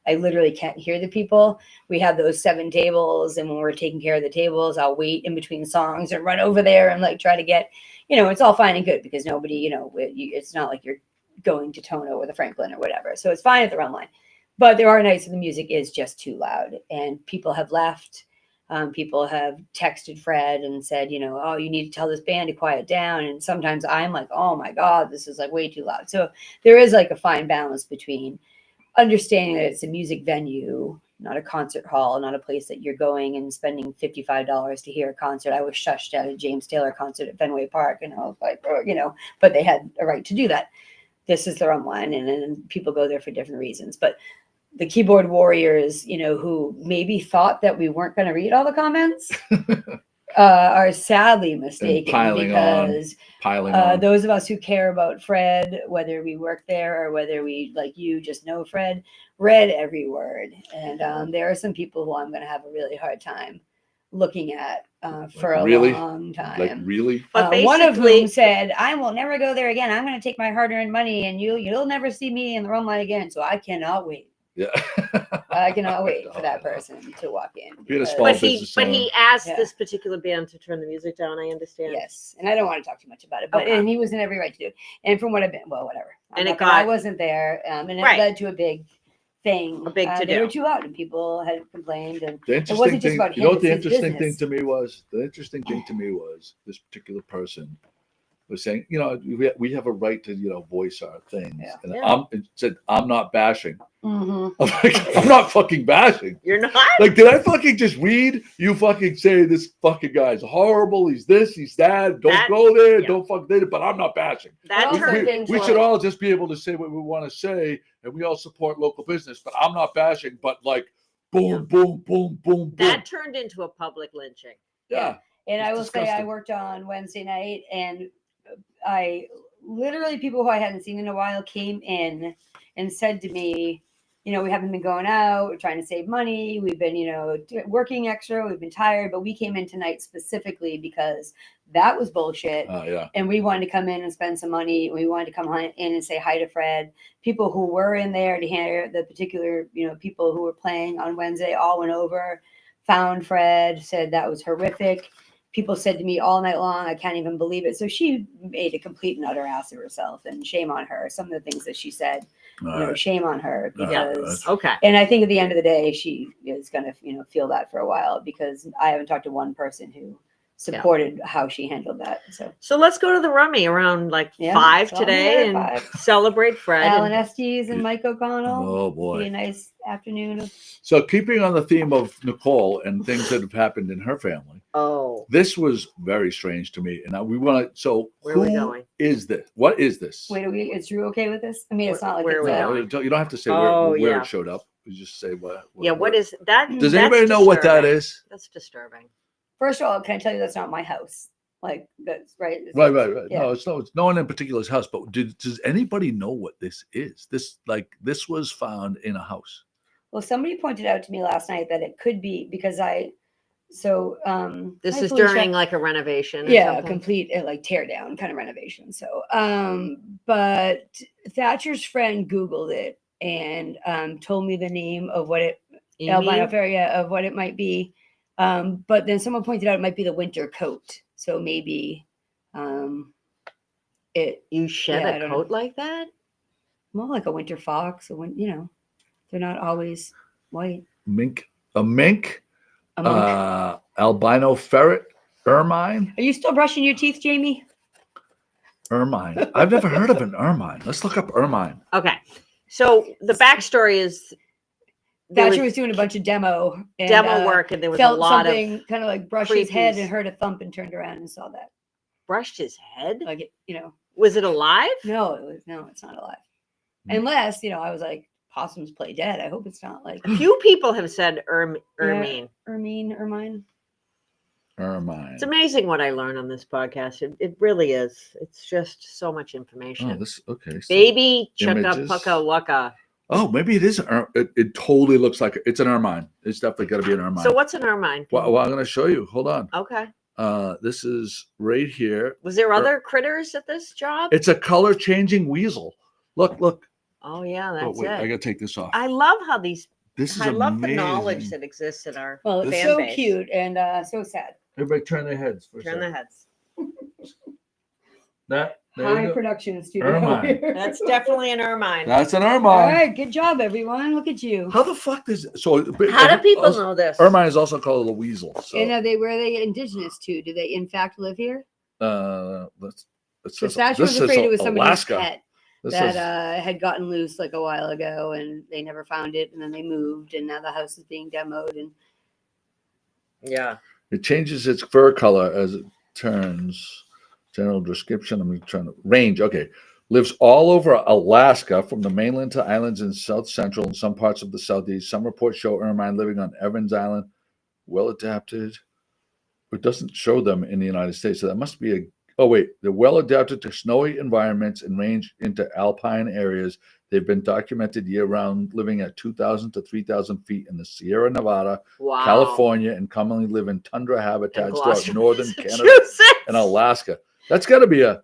I literally can't hear the people. We have those 7 tables, and when we're taking care of the tables, I'll wait in between songs and run over there and try to get, it's all fine and good because nobody, it's not like you're going to Tono or the Franklin or whatever. So it's fine at the Rum Line. But there are nights when the music is just too loud, and people have left. People have texted Fred and said, oh, you need to tell this band to quiet down. And sometimes I'm like, oh my God, this is way too loud. So there is a fine balance between understanding that it's a music venue, not a concert hall, not a place that you're going and spending $55 to hear a concert. I was shushed at a James Taylor concert at Fenway Park, and I was like, but they had a right to do that. This is the Rum Line, and people go there for different reasons. But the keyboard warriors, who maybe thought that we weren't going to read all the comments, are sadly mistaken, because piling on. Those of us who care about Fred, whether we work there or whether we, like you, just know Fred, read every word. And there are some people who I'm going to have a really hard time looking at for a long time. But one of whom said, I will never go there again. I'm going to take my hard-earned money, and you'll never see me in the Rum Line again. So I cannot wait. Yeah. I cannot wait for that person to walk in. But he asked this particular band to turn the music down, I understand. Yes. And I don't want to talk too much about it, but and he was in every right to do it. And from what I've been, whatever. I wasn't there. And it led to a big thing. A big to-do. They were too loud, and people had complained. And it wasn't just about him. What the interesting thing to me was? The interesting thing to me was this particular person was saying, we have a right to, voice our things. Yeah. And I'm not bashing. Mm-hmm. I'm like, I'm not fucking bashing. You're not? Did I fucking just read you fucking say this fucking guy's horrible, he's this, he's that, don't go there, don't fuck there, but I'm not bashing. We should all just be able to say what we want to say, and we all support local business, but I'm not bashing, but boom, boom, boom, boom, that turned into a public lynching. Yeah. And I will say I worked on Wednesday night, and I literally people who I hadn't seen in a while came in and said to me, you know, we haven't been going out. We're trying to save money. We've been, you know, working extra. We've been tired, but we came in tonight specifically because that was bullshit. Yeah. And we wanted to come in and spend some money. We wanted to come in and say hi to Fred. People who were in there to hear the particular, you know, people who were playing on Wednesday all went over, found Fred, said that was horrific. People said to me all night long, I can't even believe it. So she made a complete and utter ass of herself, and shame on her. Some of the things that she said, you know, shame on her, because Okay. and I think at the end of the day, she is going to, you know, feel that for a while, because I haven't talked to one person who supported how she handled that. So let's go to the rummy around like 5 today and 5. celebrate Fred. Alan Estes and Mike O'Connell. Oh boy. Be a nice afternoon of So keeping on the theme of Nicole and things that have happened in her family, this was very strange to me. And now we want to. So where are we going? Is this? What is this? Wait, is Drew okay with this? I mean, it's not like Where it's are we a, going? You don't have to say Oh, where yeah. it showed up. You just say what. What is that? Does that's anybody know what that disturbing. is? That's disturbing. First of all, can I tell you that's not my house? Like that's right. Right. Yeah. No, it's no one in particular's house. But does anybody know what this is? This was found in a house. Well, somebody pointed out to me last night that it could be because This hi, is Felicia. during like a renovation. Or Yeah, a something. complete like tear down kind of renovation. So, but Thatcher's friend Googled it and told me the name of what it albino area of what it might be. But then someone pointed out it might be the winter coat. So maybe You shed I a don't coat like that? more like a winter fox, or you know, they're not always white. A mink, A monk. albino ferret, ermine. Are you still brushing your teeth, Jamie? Ermine. I've never heard of an ermine. Let's look up ermine. Okay. So the backstory is Thatcher was doing a bunch of demo work, and there was a felt lot something of kind of like brushed his head creepies. and heard a thump and turned around and saw that. brushed his head. Like it, you know. Was it alive? No, it's not alive. Unless, you know, I was like, possums play dead. I hope it's not like A few people have said ermine. Ermine. Ermine. It's amazing what I learn on this podcast. It really is. It's just so much information. Oh, this okay. So Baby chugga images. pucka wucka. Oh, maybe it is. It totally looks like it's an ermine. It's definitely got to be an ermine. So what's an ermine? Well, I'm going to show you. Hold on. Okay. This is right here. Was there other critters at this job? It's a color changing weasel. Look. Oh yeah, that's Oh wait, it. I got to take this off. I love how these. This is I love amazing. the knowledge that exists in our Well, it's fan so base. cute and so sad. Everybody turn their heads. For a Turn their second. heads. There you High go. production studio. Ermine. here. That's definitely an ermine. That's an ermine. All right, good job, everyone. Look at you. How the fuck does How do people know this? Ermine is also called a weasel. So And were they indigenous too? Do they in fact live here? let's. Because Thatcher was afraid it was somebody's Alaska. pet This that says- had gotten loose like a while ago, and they never found it, and then they moved, and now the house is being demoed. And Yeah. It changes its fur color as it turns. General description. I'm trying to range. Okay. Lives all over Alaska, from the mainland to islands in south central and some parts of the southeast. Some reports show ermine living on Evans Island. Well adapted. It doesn't show them in the United States. So that must be a. Oh wait, they're well adapted to snowy environments and range into alpine areas. They've been documented year-round, living at 2,000 to 3,000 feet in the Sierra Nevada, Wow. California, and commonly live in tundra habitats throughout Gloucester, northern Canada Massachusetts. and Alaska. That's got to be a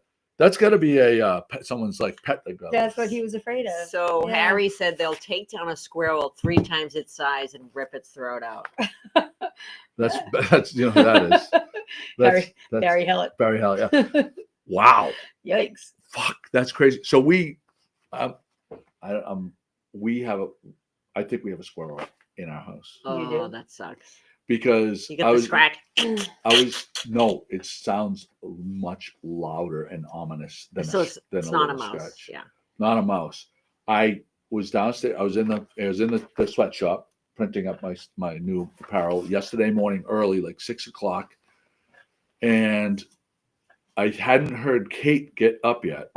pet, someone's like pet that got. that's what he was afraid of. So Yeah. Harry said they'll take down a squirrel 3 times its size and rip its throat out. That's you know who that is. That's Barry Hellett. Barry Hell. Yeah. Wow. Yikes. Fuck. That's crazy. So we have I think we have a squirrel in our house You do? Oh, that sucks. because You get the scratch. no, it sounds much louder and ominous than So a it's not a little mouse. scratch. Yeah. Not a mouse. I was downstairs. I was in the sweatshop printing up my new apparel yesterday morning early, like 6 o'clock, and I hadn't heard Kate get up yet,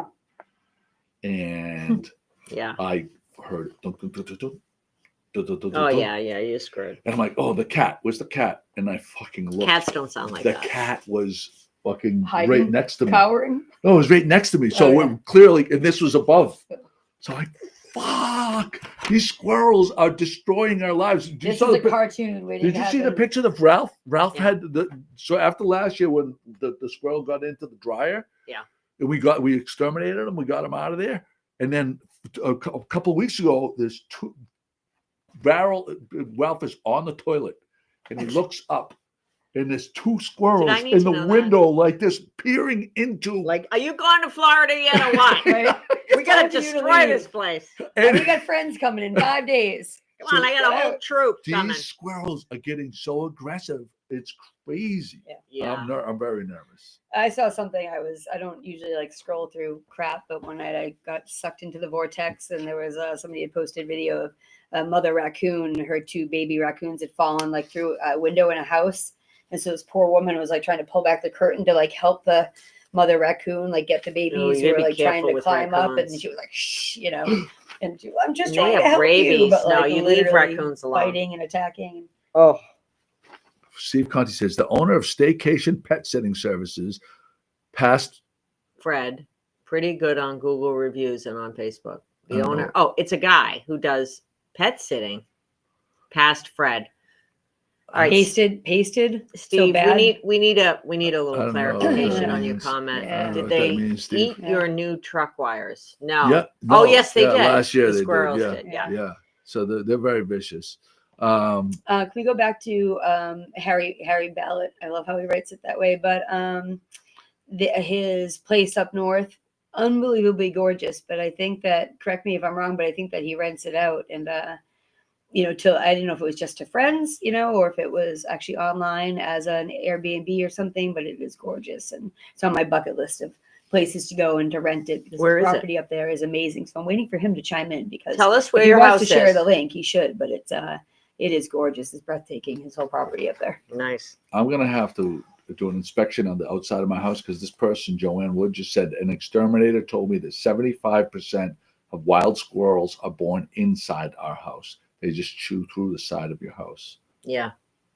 and Yeah. I heard. Dun, dun, dun, dun, dun, dun, dun, dun, Oh dun. yeah, you're screwed. And I'm like, oh, the cat. Where's the cat? And I fucking looked. Cats don't sound like the that. cat was fucking Hiding, right next to me. cowering. No, it was right next to me. So Oh, yeah. it clearly, and this was above. So I, fuck, these squirrels are destroying our lives. This is a cartoon waiting Did to you see the happen. picture of Ralph? Ralph Yeah. had so after last year when the squirrel got into the dryer, Yeah. and we exterminated him, we got him out of there, and then a couple of weeks ago, there's Ralph is on the toilet, and he looks up, and there's two squirrels need in to the know that? window like this, peering into. Like, are you going to Florida yet or what? Right? We gotta Time for you to destroy leave. this place. We got friends coming in 5 days. Come on, I got a whole troop coming. These squirrels are getting so aggressive. It's crazy. Yeah. I'm very nervous. I saw something. I don't usually like scroll through crap, but one night I got sucked into the vortex, and there was somebody had posted video of a mother raccoon. Her 2 baby raccoons had fallen like through a window in a house, and so this poor woman was like trying to pull back the curtain to like help the mother raccoon like get the babies you who gotta were be like trying careful to with climb up, and raccoons. she was like, shh, you know, and I'm just They trying to have help you, rabies. but No, like you leave literally raccoons alone. biting and attacking. Oh, Steve Conti says the owner of Staycation Pet Sitting Services passed. Fred, pretty good on Google reviews and on Facebook. The Oh. owner. Oh, it's a guy who does pet sitting. Past Fred. All right, Pasted. Steve, bad. we need a I little don't know what clarification that on your means. comment. Yeah. I don't know Did what that they means, Steve. eat Yeah. your new truck wires? No. Yeah. Oh, yes, they did. Last year The they squirrels did. did. Yeah. So they're very vicious. Can we go back to Harry Ballot? I love how he writes it that way. But his place up north, unbelievably gorgeous. But I think that, correct me if I'm wrong, but I think that he rents it out, and till I didn't know if it was just to friends, or if it was actually online as an Airbnb or something. But it is gorgeous, and it's on my bucket list of places to go and to rent it, because Where the is it? property up there is amazing. So I'm waiting for him to chime in, because Tell us where if he your wants house to share is. the link, he should. But it is gorgeous. It's breathtaking. His whole property up there. Nice. I'm gonna have to do an inspection on the outside of my house because this person, Joanne Wood, just said an exterminator told me that 75% of wild squirrels are born inside our house. They just chew through the side of your house. Yeah.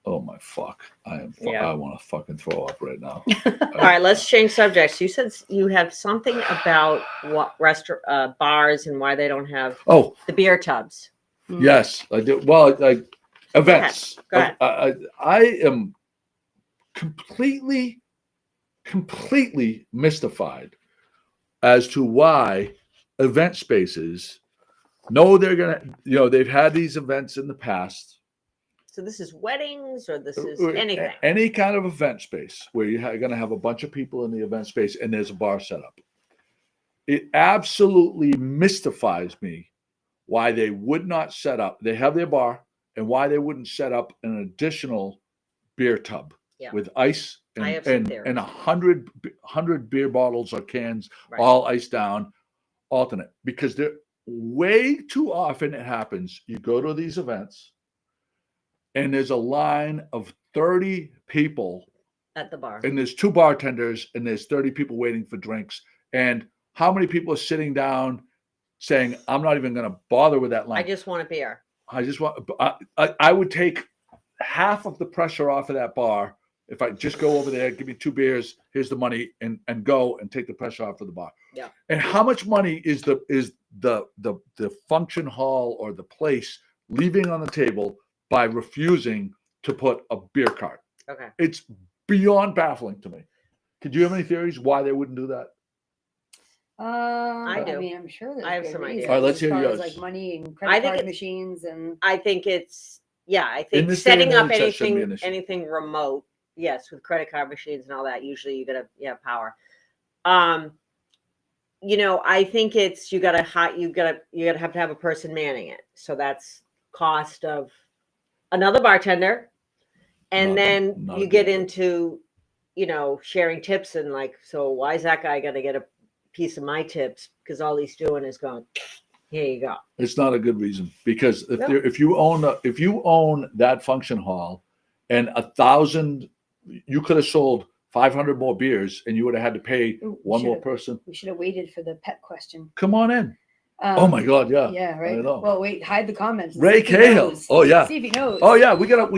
Oh my fuck! I Yeah. want to fucking throw up right now. All right, let's change subjects. You said you have something about what bars and why they don't have Oh the beer tubs. yes, I do. Well, like events. Go ahead. I am completely mystified as to why event spaces know they're gonna. They've had these events in the past. So this is weddings, or this is Or anything. Any kind of event space where you're going to have a bunch of people in the event space and there's a bar set up. It absolutely mystifies me why they would not set up. They have their bar, and why they wouldn't set up an additional beer tub with ice I have some and theories. 100 beer bottles or cans, Right. all iced down, alternate. Because they're way too often it happens. You go to these events, and there's a line of 30 people At the bar. and there's 2 bartenders, and there's 30 people waiting for drinks. And how many people are sitting down saying, I'm not even going to bother with that line. I just want a beer. I would take half of the pressure off of that bar if I just go over there, give me 2 beers, here's the money, and go and take the pressure off of the bar. Yeah. And how much money is the function hall or the place leaving on the table by refusing to put a beer cart? Okay. It's beyond baffling to me. Could you have any theories why they wouldn't do that? I do. I mean, I'm sure there's I have good some reasons, ideas. All right, let's as hear far as, yours. like money and I credit think card it's- machines and I think it's I In think this day and setting up age, that shouldn't be an issue. anything remote, yes, with credit card machines and all that, usually you gotta have power. I think it's you gotta have to have a person manning it. So that's cost of another bartender. And then Not you a get good into, sharing tips and like, so why is that guy gonna get a piece of my tips? Because all he's doing is going, here you go. It's not a good reason, because No. if you own that function hall and 1,000, you could have sold 500 more beers and you would have had to pay Ooh, one more should've- person. we should have waited for the pet question. Come on in. Oh my God, yeah. Yeah, right. I know. Well, wait, hide the comments. and Ray see if he Cahill. knows. Oh yeah. See if he knows. Oh yeah. We got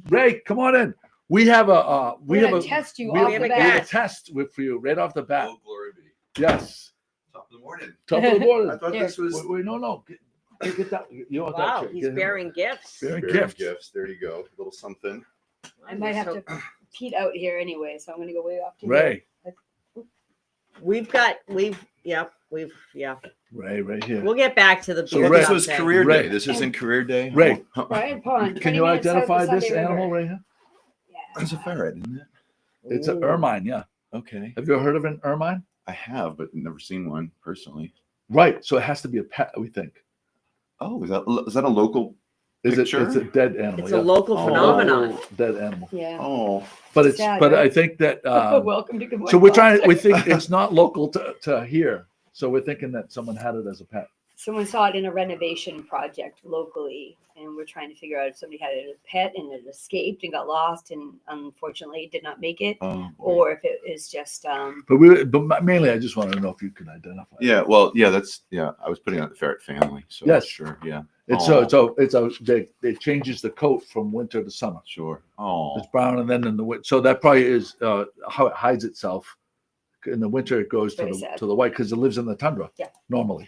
Ray. Come on in. We have a We're gonna test you we off have, the we have a bat. test for you right off the bat. Oh, glory be. Yes. Top of the morning. Top of the I morning. thought Here. this was Wait, no. Get that. You want that Wow, chair. he's Get him. bearing gifts. Bearing bearing gifts. gifts. There you go. A little something. I might have to Pete out here anyway, so I'm gonna go way off to Ray. Yeah. Ray, right here. We'll get back to the So beer Ray- This cup was thing. career Ray. day. This isn't career day. Ray. Oh, Brian Pond. Can 20 you minutes south of identify this Sunday animal River. right here? Yeah. It's a ferret, isn't it? It's an Ooh. ermine. Yeah. Okay. Have you ever heard of an ermine? I have, but never seen one personally. Right. So it has to be a pet. We think. Oh, is that a local? Is it? Picture? It's a dead animal. It's yeah. a local Oh. phenomenon. Local dead animal. Yeah. Oh, But it's. Sad, but right? I think that. Welcome to Good Morning. So we're trying. Gloucester. We think it's not local to here. So we're thinking that someone had it as a pet. Someone saw it in a renovation project locally, and we're trying to figure out if somebody had it as a pet and it escaped and got lost and unfortunately did not make it, oh. or if it is just But mainly, I just want to know if you can identify. Yeah. Well, yeah. I was putting out the ferret family. So Yes. sure. Yeah. It's it changes the coat from winter to summer. Sure. Oh. It's brown, and then in the winter, so that probably is how it hides itself. In the winter, it goes Very sad. to the white because it lives in the tundra. Yeah. Normally.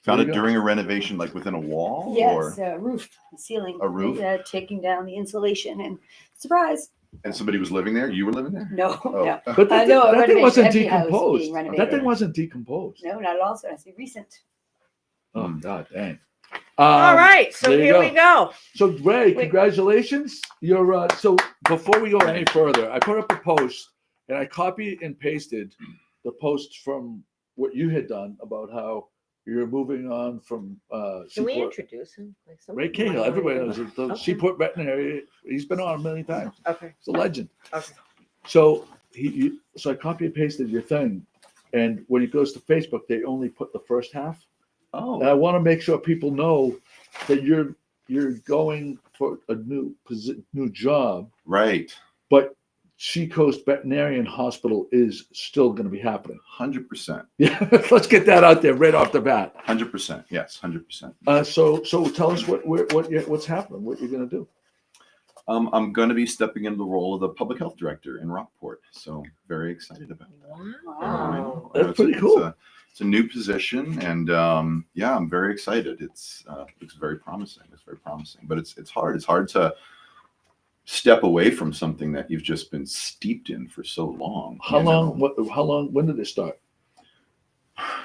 Found There it you go. during a renovation, like within a wall. yes, Or roof, ceiling, A roof? taking down the insulation, and surprise, and somebody was living there. You were living there. no, Oh. no, But that, no, a that thing renovation, wasn't empty house decomposed. being That thing renovated. wasn't decomposed. no, not at all. So it has to be recent. Oh God, dang. All right, so there you here we go. So Ray, Wait. congratulations. You're so before we go any further, I put up a post and I copied and pasted the post from what you had done about how you're moving on from Can we Seaport. introduce him? Like Ray somebody Cahill, might everybody wanna- knows it. The Okay. Seaport veterinary. He's been on a million times. Okay. He's a legend. Okay. So so I copy and pasted your thing, and when it goes to Facebook, they only put the first half. Oh. And I want to make sure people know that you're going for a new job, Right. but Seacoast Veterinarian Hospital is still going to be happening. 100%. Yeah, let's get that out there right off the bat. 100%. Yes. 100%. So tell us what's happening, what you're going to do. I'm going to be stepping into the role of the public health director in Rockport. So very excited about that. Wow. That's pretty cool. It's a new position, and yeah, I'm very excited. It's very promising. It's very promising, but it's hard. It's hard to step away from something that you've just been steeped in for so long. How you long? know? How long? When did it start?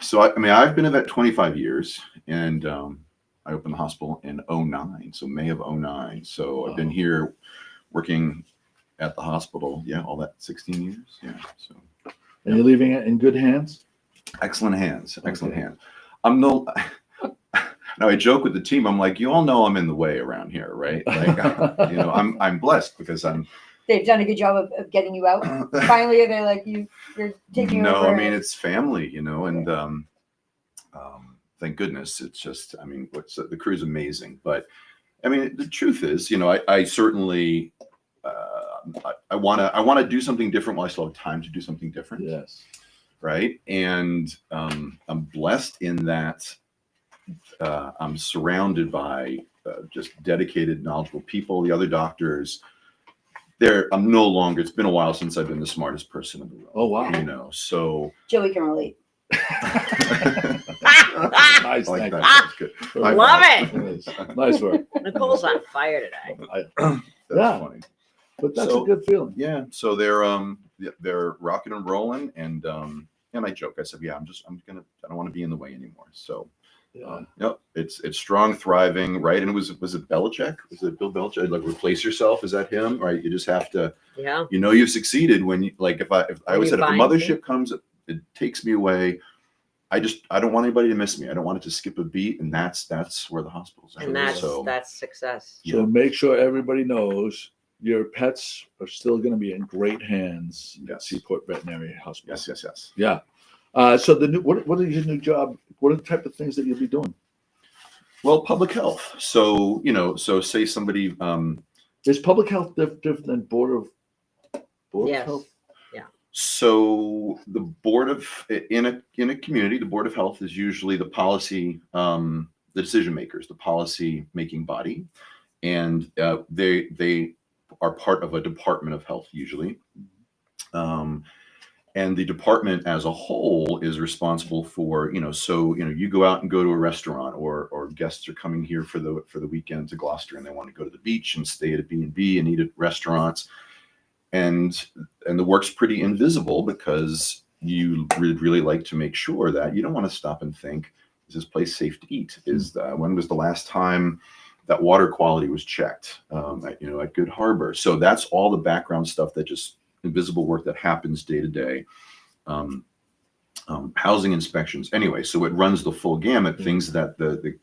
So I mean, I've been a vet 25 years, and I opened the hospital in 09, so May of 09. So I've been Wow. here working at the hospital. Yeah, all that 16 years. Yeah, so. And you're leaving it in good hands. Excellent hands. Excellent Okay. hands. I'm no. Now I joke with the team. I'm like, you all know I'm in the way around here, right? Like, you know, I'm blessed because I'm. They've done a good job of getting you out. Finally, they're like you're taking No, over. I mean it's family, you know, and thank goodness. It's just, I mean, the crew's amazing, but I mean, the truth is, you know, I certainly I want to do something different while I still have time to do something different. Yes. Right. And I'm blessed in that I'm surrounded by just dedicated, knowledgeable people. The other doctors, I'm no longer, it's been a while since I've been the smartest person in the room. Oh, wow. You know, so. Joey can relate. Nice. I like thank that. you. That's good. Love it. Nice. Nice work. Nicole's on fire today. That's Yeah. funny. But that's So- a good feeling. Yeah. So they're rocking and rolling, and I joke. I said, yeah, I don't want to be in the way anymore. So. Yeah. Yep, it's strong, thriving, right? And was it Belichick? Was it Bill Belichick? Like, replace yourself? Is that him? Right? You just have to. Yeah. You know, you've succeeded when you like. If I always you said, if a find mothership comes, it takes me away. I don't want anybody to miss me. I don't want it to skip a beat, and that's where the hospital's at. And that's So, success. So make sure everybody knows your pets are still going to be in great hands at Yes. Seaport Veterinary Hospital. yes. Yeah. So what is your new job? What are the type of things that you'll be doing? Well, public health. So say somebody. Is public health different than board of Yes. health? So the board of in a community, the board of health is usually the policy, the decision makers, the policy making body, and they are part of a department of health usually. And the department as a whole is responsible for, you go out and go to a restaurant, or guests are coming here for the weekend to Gloucester and they want to go to the beach and stay at a B&B and eat at restaurants. And the work's pretty invisible because you would really like to make sure that you don't want to stop and think, is this place safe to eat? When was the last time that water quality was checked at Good Harbor? So that's all the background stuff, that just invisible work that happens day to day. Housing inspections. Anyway, so it runs the full gamut, things that the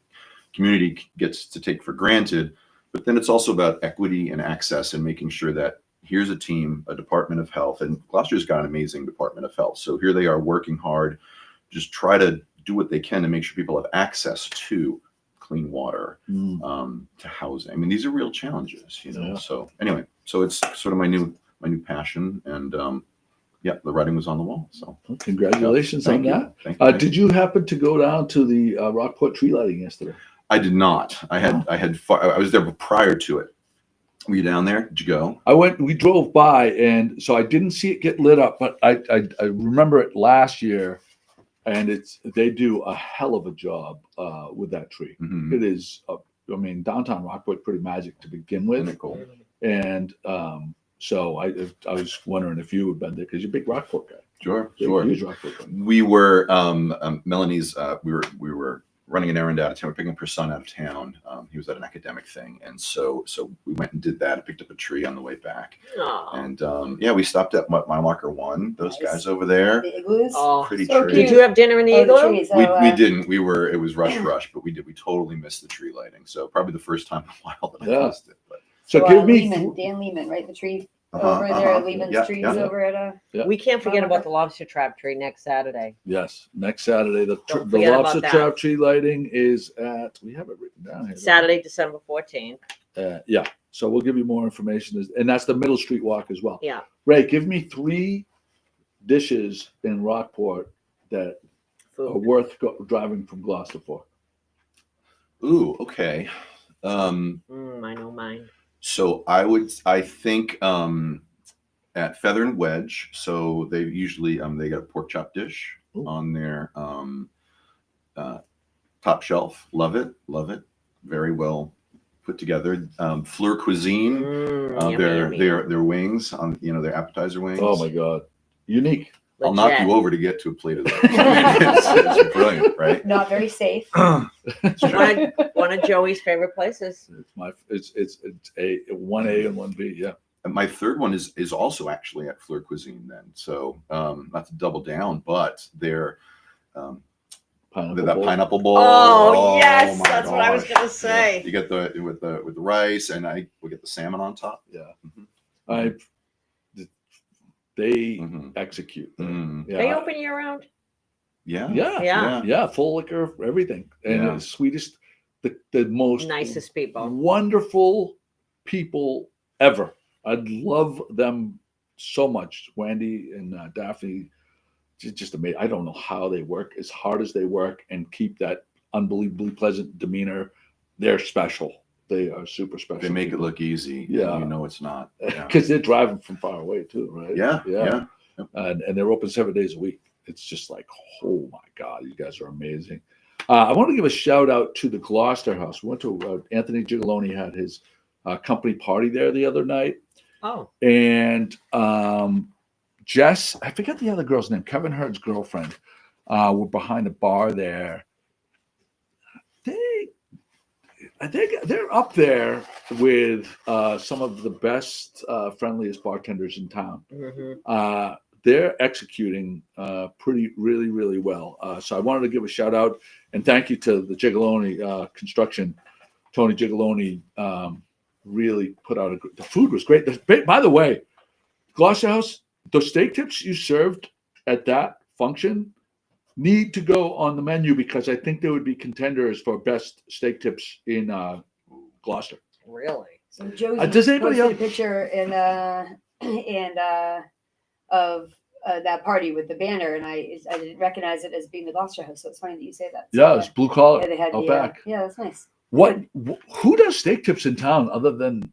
community gets to take for granted. But then it's also about equity and access and making sure that here's a team, a Department of Health, and Gloucester's got an amazing Department of Health. So here they are working hard, just try to do what they can to make sure people have access to clean water, to housing. I mean, these are real challenges, Yeah. So anyway, so it's sort of my new passion, and the writing was on the wall. So Well, congratulations on Thank you. that. Thank you. Did you happen to go down to the Rockport tree lighting yesterday? I did not. I was there prior to it. Were you down there? Did you go? We drove by, and so I didn't see it get lit up, but I remember it last year, and they do a hell of a job with that tree. Mhm. It is, downtown Rockport, pretty magic to begin with. Isn't it cool? And so I was wondering if you had been there, because you're a big Rockport guy. Sure. Huge Rockport guy. We were Melanie's. We were running an errand out of town. We were picking up her son out of town. He was at an academic thing, and so we went and did that. And picked up a tree on the way back, Aw. and we stopped at Mile Marker 1. Those Nice. guys over there, The igloos. Oh, pretty so tree. did you have dinner in the Oh, the igloo? trees. We Oh, didn't. It was rush, but we did. We totally missed the tree lighting. So probably the first time in a while that I Yeah. missed it. But So give me Dan Lehman, right? The tree over there, Lehman's trees over at Yeah. We can't forget Oh, about okay. the lobster trap tree next Saturday. yes, next Saturday the Don't forget about lobster that. trap tree lighting is at. We have it written down here. Saturday, December 14th. Yeah. So we'll give you more information, and that's the Middle Street Walk as well. Yeah. Ray, give me 3 dishes in Rockport that are Food. worth driving from Gloucester for. ooh, okay. I know mine. So I think at Feather and Wedge, so they usually they got a pork chop dish Ooh. on their top shelf. Love it. Very well put together. Fleur Cuisine, Yummy, yummy. their wings on their appetizer wings. Oh my God, unique. I'll knock Legit. you over to get to a plate of those. It's brilliant, right? not very safe. One of Joey's favorite places. It's a 1A and 1B. Yeah. And my third one is also actually at Fleur Cuisine then. So not to double down, but they're Pineapple that bowl. pineapple bowl. Oh, yes, my that's what I was gosh. gonna say. Yeah. You get with the rice, and we get the salmon on top. Yeah. Mhm. They Mhm. execute. Mm. Yeah. They open year round? Yeah. Yeah. Full liquor, everything, and Yeah. the sweetest, the most Nicest people. wonderful people ever. I love them so much. Wendy and Daphne, just amazing. I don't know how they work as hard as they work and keep that unbelievably pleasant demeanor. They're special. They are super special. They make it look easy. Yeah. You know it's not. Yeah. because they're driving from far away too, right? Yeah. And they're open 7 days a week. It's just like, oh my God, you guys are amazing. I want to give a shout out to the Gloucester House. We went to Anthony Gigaloni had his company party there the other night, Oh, and Jess, I forget the other girl's name, Kevin Hurd's girlfriend, were behind a bar there. I think they're up there with some of the best, friendliest bartenders in town. mhm. They're executing really, really well. So I wanted to give a shout out and thank you to the Gigaloni construction. Tony Gigaloni really put out the food was great. By the way, Gloucester House, those steak tips you served at that function need to go on the menu because I think they would be contenders for best steak tips in Gloucester. Really? So Josie Does anybody posted else- a picture of that party with the banner, and I didn't recognize it as being the Gloucester House. So it's funny that you say that. So, Yeah, it's blue collar yeah, they had out the back. yeah, that's nice. Who does steak tips in town other than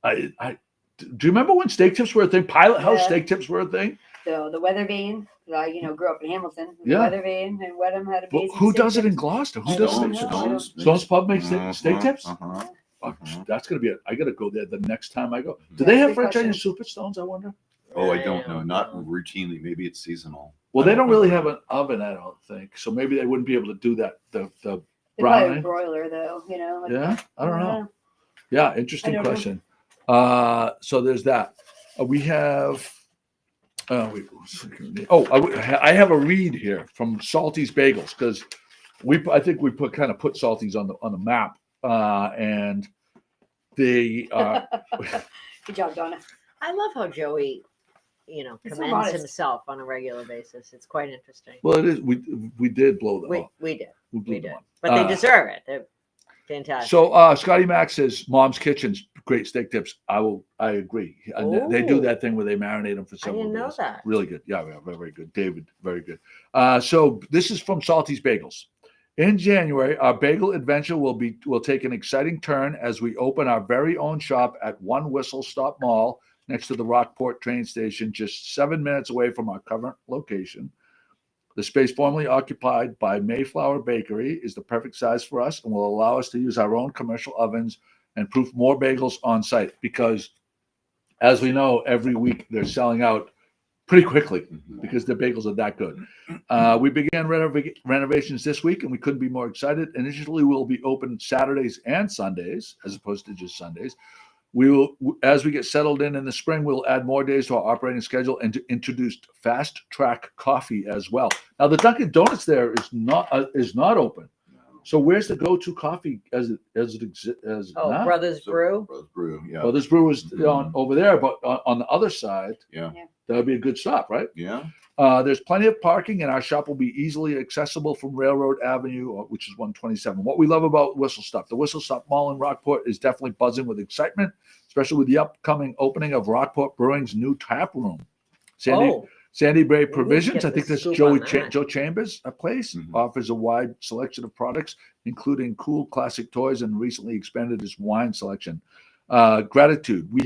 I Do you remember when steak tips were a thing? Pilot House Yeah. steak tips were a thing. So the weather vane. I grew up in Hamilton. The Yeah. weather vane and Wedham had Well, amazing. who steak does it in tips. Gloucester? Who I does don't steak know. tips? Stone's Pub makes Uh-huh, steak tips. uh-huh. Oh, that's gonna be it. I gotta go there the next time I go. Do Yeah, they have good French onion question. soup at Stones? I wonder. Oh, I don't know. Not routinely. Maybe it's seasonal. Well, I they don't really have remember. an oven, I don't think. So maybe they wouldn't be able to do that. The They brown probably eye? broiler though. Like, Yeah, I don't know. Yeah, interesting I don't know. question. So there's that. We have. I have a read here from Salty's Bagels because I think we put Salty's on the map, and they Good job, Donna. I love how Joey, He's so commends modest. himself on a regular basis. It's quite interesting. well, it is we did blow them up. We did, We blew we them did, up. but they deserve it. They're fantastic. So Scotty Mac says Mom's Kitchen's great steak tips. I agree. And they do Ooh. that thing where they marinate them for I several didn't know days. that. Really good. Yeah, very, very good. David, very good. So this is from Salty's Bagels. In January, our bagel adventure will take an exciting turn as we open our very own shop at One Whistle Stop Mall next to the Rockport train station, just 7 minutes away from our current location. The space formerly occupied by Mayflower Bakery is the perfect size for us and will allow us to use our own commercial ovens and proof more bagels on site because, as we know, every week they're selling out pretty quickly because their bagels are that good. We began renovations this week and we couldn't be more excited. Initially, we'll be open Saturdays and Sundays as opposed to just Sundays. We will, as we get settled in the spring, we'll add more days to our operating schedule and introduce fast track coffee as well. Now, the Dunkin' Donuts there is not open. So where's the go-to coffee as it exists? Now? Brothers Brew. Brothers Brew. Yeah. Well, this brew is on over there, but on the other side, Yeah. that would be a good stop, right? Yeah. There's plenty of parking, and our shop will be easily accessible from Railroad Avenue, which is 127. What we love about Whistle Stop, the Whistle Stop Mall in Rockport is definitely buzzing with excitement, especially with the upcoming opening of Rockport Brewing's new tap room. Sandy Bay Maybe we Provisions, get I think the that's scoop Joe on that. Chambers' place, Mhm. offers a wide selection of products, including cool classic toys and recently expanded its wine selection. Gratitude. We've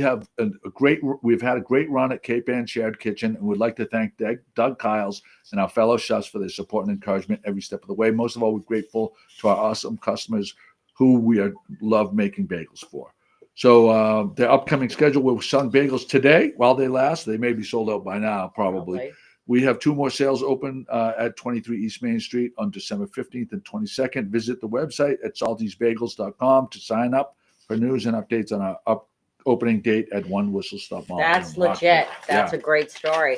had a great run at Cape Ann Shared Kitchen and would like to thank Doug Kiles and our fellow chefs for their support and encouragement every step of the way. Most of all, we're grateful to our awesome customers who we love making bagels for. So their upcoming schedule, we're selling bagels today while they last. They may be sold out by now, probably. We have 2 more sales open at 23 East Main Street on December 15th and 22nd. Visit the website at saltysbagels.com to sign up for news and updates on our opening date at One Whistle Stop Mall. That's in Rockport. legit. That's Yeah. a great story.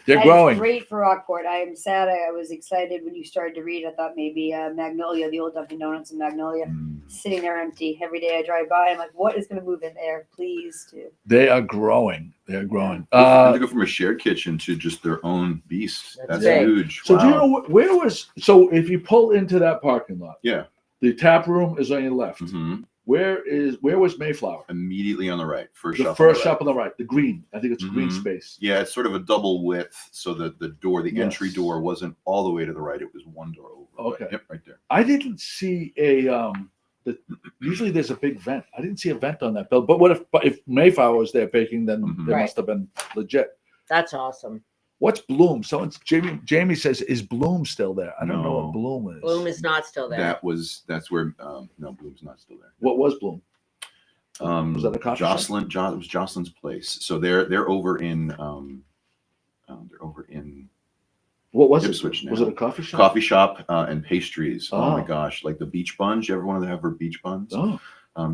They're That growing. is great for Rockport. I am sad. I was excited when you started to read. I thought maybe Magnolia, the old Dunkin' Donuts in Magnolia, sitting there empty. Every day I drive by, I'm like, what is going to move in there? Please do. They are growing. They're growing. And to go from a shared kitchen to just their own beast. That's That's big. huge. So Wow. do you know where was? So if you pull into that parking lot, Yeah. the tap room is on your left. Mhm. Where was Mayflower? Immediately on the right. First The shop. first on the shop on the right, the green. I think it's a green Mhm. space. Yeah, it's sort of a double width, so that the entry Yes. door wasn't all the way to the right; it was one door over. But, Okay. yep, right there. I didn't see usually there's a big vent. I didn't see a vent on that building. But if Mayflower was there baking, then Mhm. they Right. must have been legit. That's awesome. What's Bloom? Jamie says, is Bloom still there? I don't know No. what Bloom is. Bloom is not still there. That's where no, Bloom's not still there. What was Bloom? Was that a coffee shop? It was Jocelyn's place. So they're over in What was Ipswich it? Was now. it a coffee shop? coffee shop and pastries. Oh my Oh. gosh, like the beach buns. You ever wanted to have her beach buns? Oh,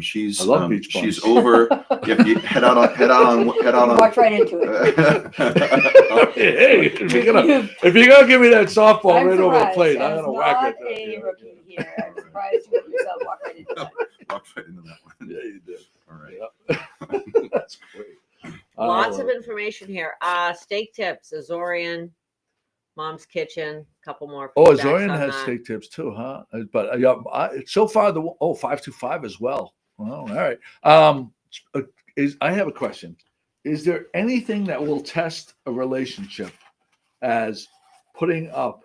She's I love beach she's buns. over. If you head out on Walk right into it. hey, if you're gonna give me that softball I'm right over the surprised. plate, As I'm gonna whack not it. a rookie here. I'm surprised you let yourself walk right into that. Walk right into that one. Yeah, you did. All right. Yeah. That's great. Lots Uh, of information here. Steak tips, Azorian, Mom's Kitchen, couple more. Oh, feedbacks Azorian on has that. steak tips too, huh? But yeah, so far 525 as well. Well, all right. I have a question. Is there anything that will test a relationship as putting up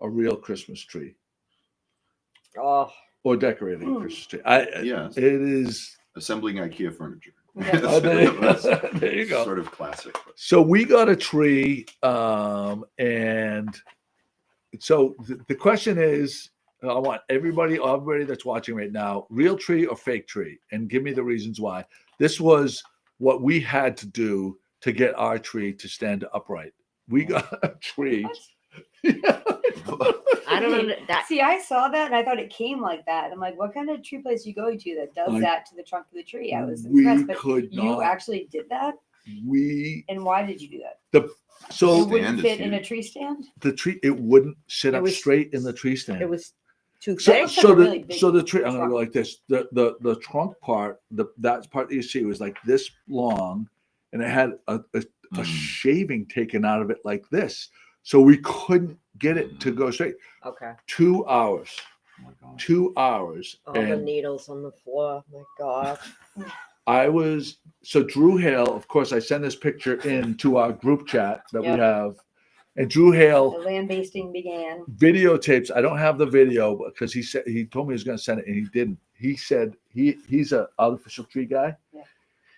a real Christmas tree Oh, or decorating a Christmas tree? Yes. It is. assembling IKEA furniture. Yeah. That's There you go. sort of classic. So we got a tree, and so the question is, I want everybody that's watching right now, real tree or fake tree, and give me the reasons why. This was what we had to do to get our tree to stand upright. We got a tree. I don't know that. See, I saw that and I thought it came like that. I'm like, what kind of tree place are you going to that does that to the trunk of the tree? I was We impressed, but could you not. actually did that? And why did you do that? So It wouldn't Stand is fit in a huge. tree stand? the tree, it wouldn't sit It up was- straight in the tree stand. It was too So, thick. It's like a really big so the tree, I'm gonna trunk. go like this. The trunk part, that part that you see was like this long, and it had a Mm. shaving taken out of it like this. So we couldn't get it to go straight. Okay. 2 hours. Oh my God. 2 hours. All the And needles on the floor. My God. so Drew Hale, of course, I sent this picture in to our group chat that Yep. we have. And Drew The Hale land basting began. videotapes. I don't have the video because he told me he was going to send it and he didn't. He said he's an artificial tree guy. Yeah.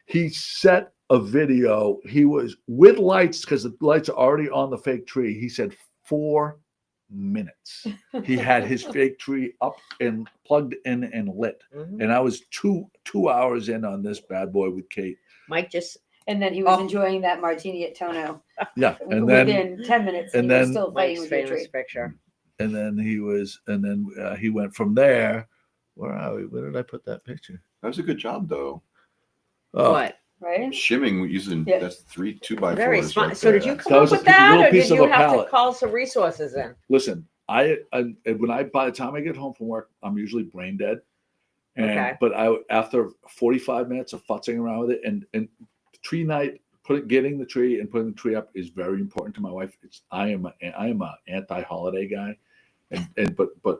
He set a video. He was with lights because the lights are already on the fake tree. He said 4 minutes. He had his fake tree up and plugged in and lit. Mhm. And I was two hours in on this bad boy with Kate. Mike just. And then he was Oh. enjoying that martini at Tono. Yeah, and then Within 10 minutes, and he then- was still fighting Mike's with your famous tree. picture. he went from there. Where are we? Where did I put that picture? That was a good job, though. Oh, What? Right? Shimming using Yeah. that's 3 2x4s. Very smart. Right So did there. you come That up was a with that, little or piece did of you a have palette. to call some resources in? Listen, by the time I get home from work, I'm usually brain dead. And Okay. but after 45 minutes of futzing around with it and tree night, getting the tree and putting the tree up is very important to my wife. I am a anti-holiday guy, but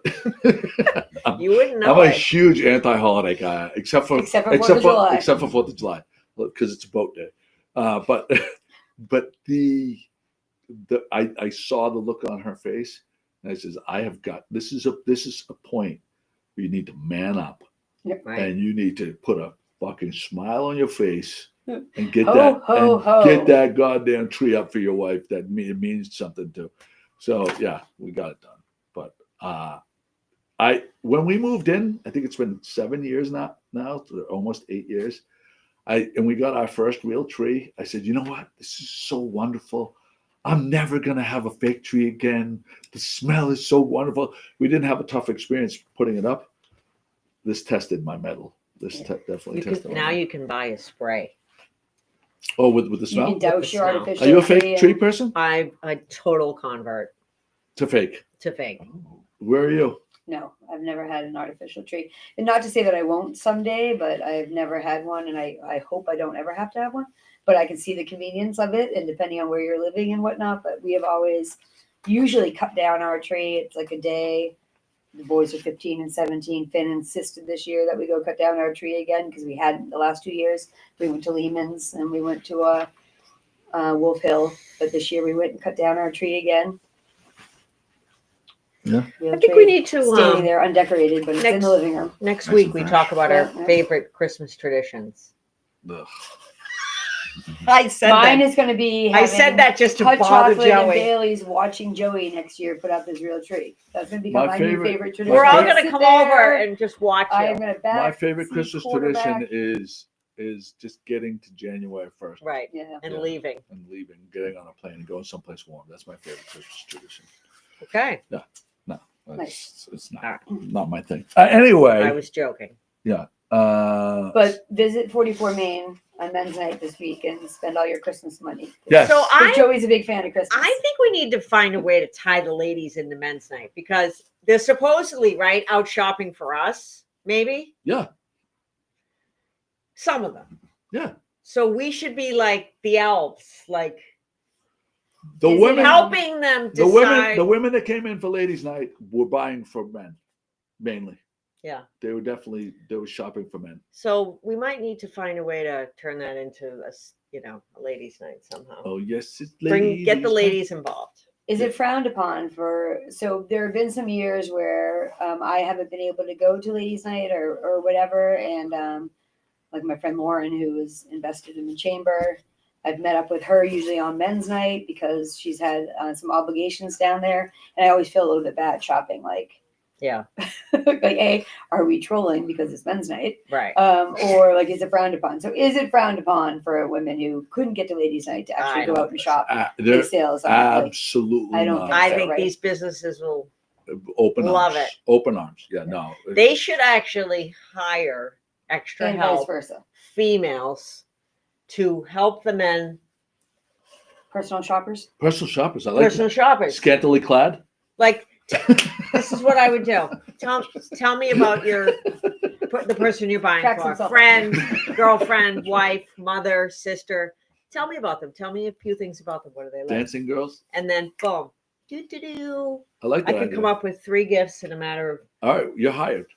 You wouldn't know I'm a it. huge anti-holiday guy, except for 4th of July, because it's a boat day. But I saw the look on her face, and I says, this is a point where you need to man up, Right. and you need to put a fucking smile on your face and get Ho, that goddamn tree up for your wife. It means something to. So yeah, we got it done. But when we moved in, I think it's been 7 years now, almost 8 years. And we got our first real tree. I said, you know what? This is so wonderful. I'm never gonna have a fake tree again. The smell is so wonderful. We didn't have a tough experience putting it up. This tested my mettle. Definitely tested my Now mettle. you can buy a spray. Oh, with the You smell? can douse the your smell. artificial Are you a fake tree and- person? I'm a total convert To fake. to fake. Where are you? No, I've never had an artificial tree. And not to say that I won't someday, but I've never had one, and I hope I don't ever have to have one. But I can see the convenience of it, and depending on where you're living and whatnot. But we have always usually cut down our tree. It's like a day. The boys are 15 and 17. Finn insisted this year that we go cut down our tree again because we hadn't the last 2 years. We went to Lehman's and we went to Wolf Hill, but this year we went and cut down our tree again. Yeah. Real I think tree we need to standing there undecorated, but it's in next- the living room. next Nice week and we fresh. talk about our Yeah. favorite Christmas traditions. Ugh. I said Mine is going to be. I said having that just to hot bother chocolate and Joey. Bailey's watching Joey next year put up his real tree. That's going to become My my new favorite- favorite tradition. We're all I'm going to sit come there, over and just watch I am you. going to back. My favorite seat Christmas quarterback. tradition is just getting to January 1st Right. Yeah. And Yeah. leaving. and leaving, getting on a plane and going someplace warm. That's my favorite Christmas tradition. Okay. It's All right. not my thing. Anyway, I was joking. But visit 44 Main on Men's Night this week and spend all your Christmas money. yes. So But Joey's a big fan of Christmas. I think we need to find a way to tie the ladies into men's night because they're supposedly right out shopping for us, maybe Yeah. some of them. Yeah. So we should be like the elves, like The Is it women, helping them the decide. women that came in for ladies' night were buying for men, mainly. Yeah. They were shopping for men. So we might need to find a way to turn that into a ladies' night somehow. Oh yes, it's Get the ladies' night. ladies involved. Is it frowned upon so there have been some years where I haven't been able to go to ladies' night or whatever, and like my friend Lauren, who is invested in the chamber. I've met up with her usually on men's night because she's had some obligations down there. And I always feel a little bit bad shopping. Like, Yeah. like, hey, are we trolling because it's men's night? Right. Or like, is it frowned upon? So is it frowned upon for women who couldn't get to ladies' night to actually I go don't out and shop? They're Big sales. On it? Like, absolutely I don't not. think I so, think right? these businesses will. Open Love arms. it. Open arms. Yeah, no. They should actually hire extra and vice help versa. females to help the men. Personal shoppers. Personal shoppers. I like Personal that. shoppers. Scantily clad. Like, this is what I would do. Tell me about the person you're buying Cracks for. himself up. Friend, girlfriend, wife, mother, sister. Tell me about them. Tell me a few things about them. What do they like? Dancing girls. And then boom. Do. I like I that. could come up with 3 gifts in a matter of. All right, you're hired.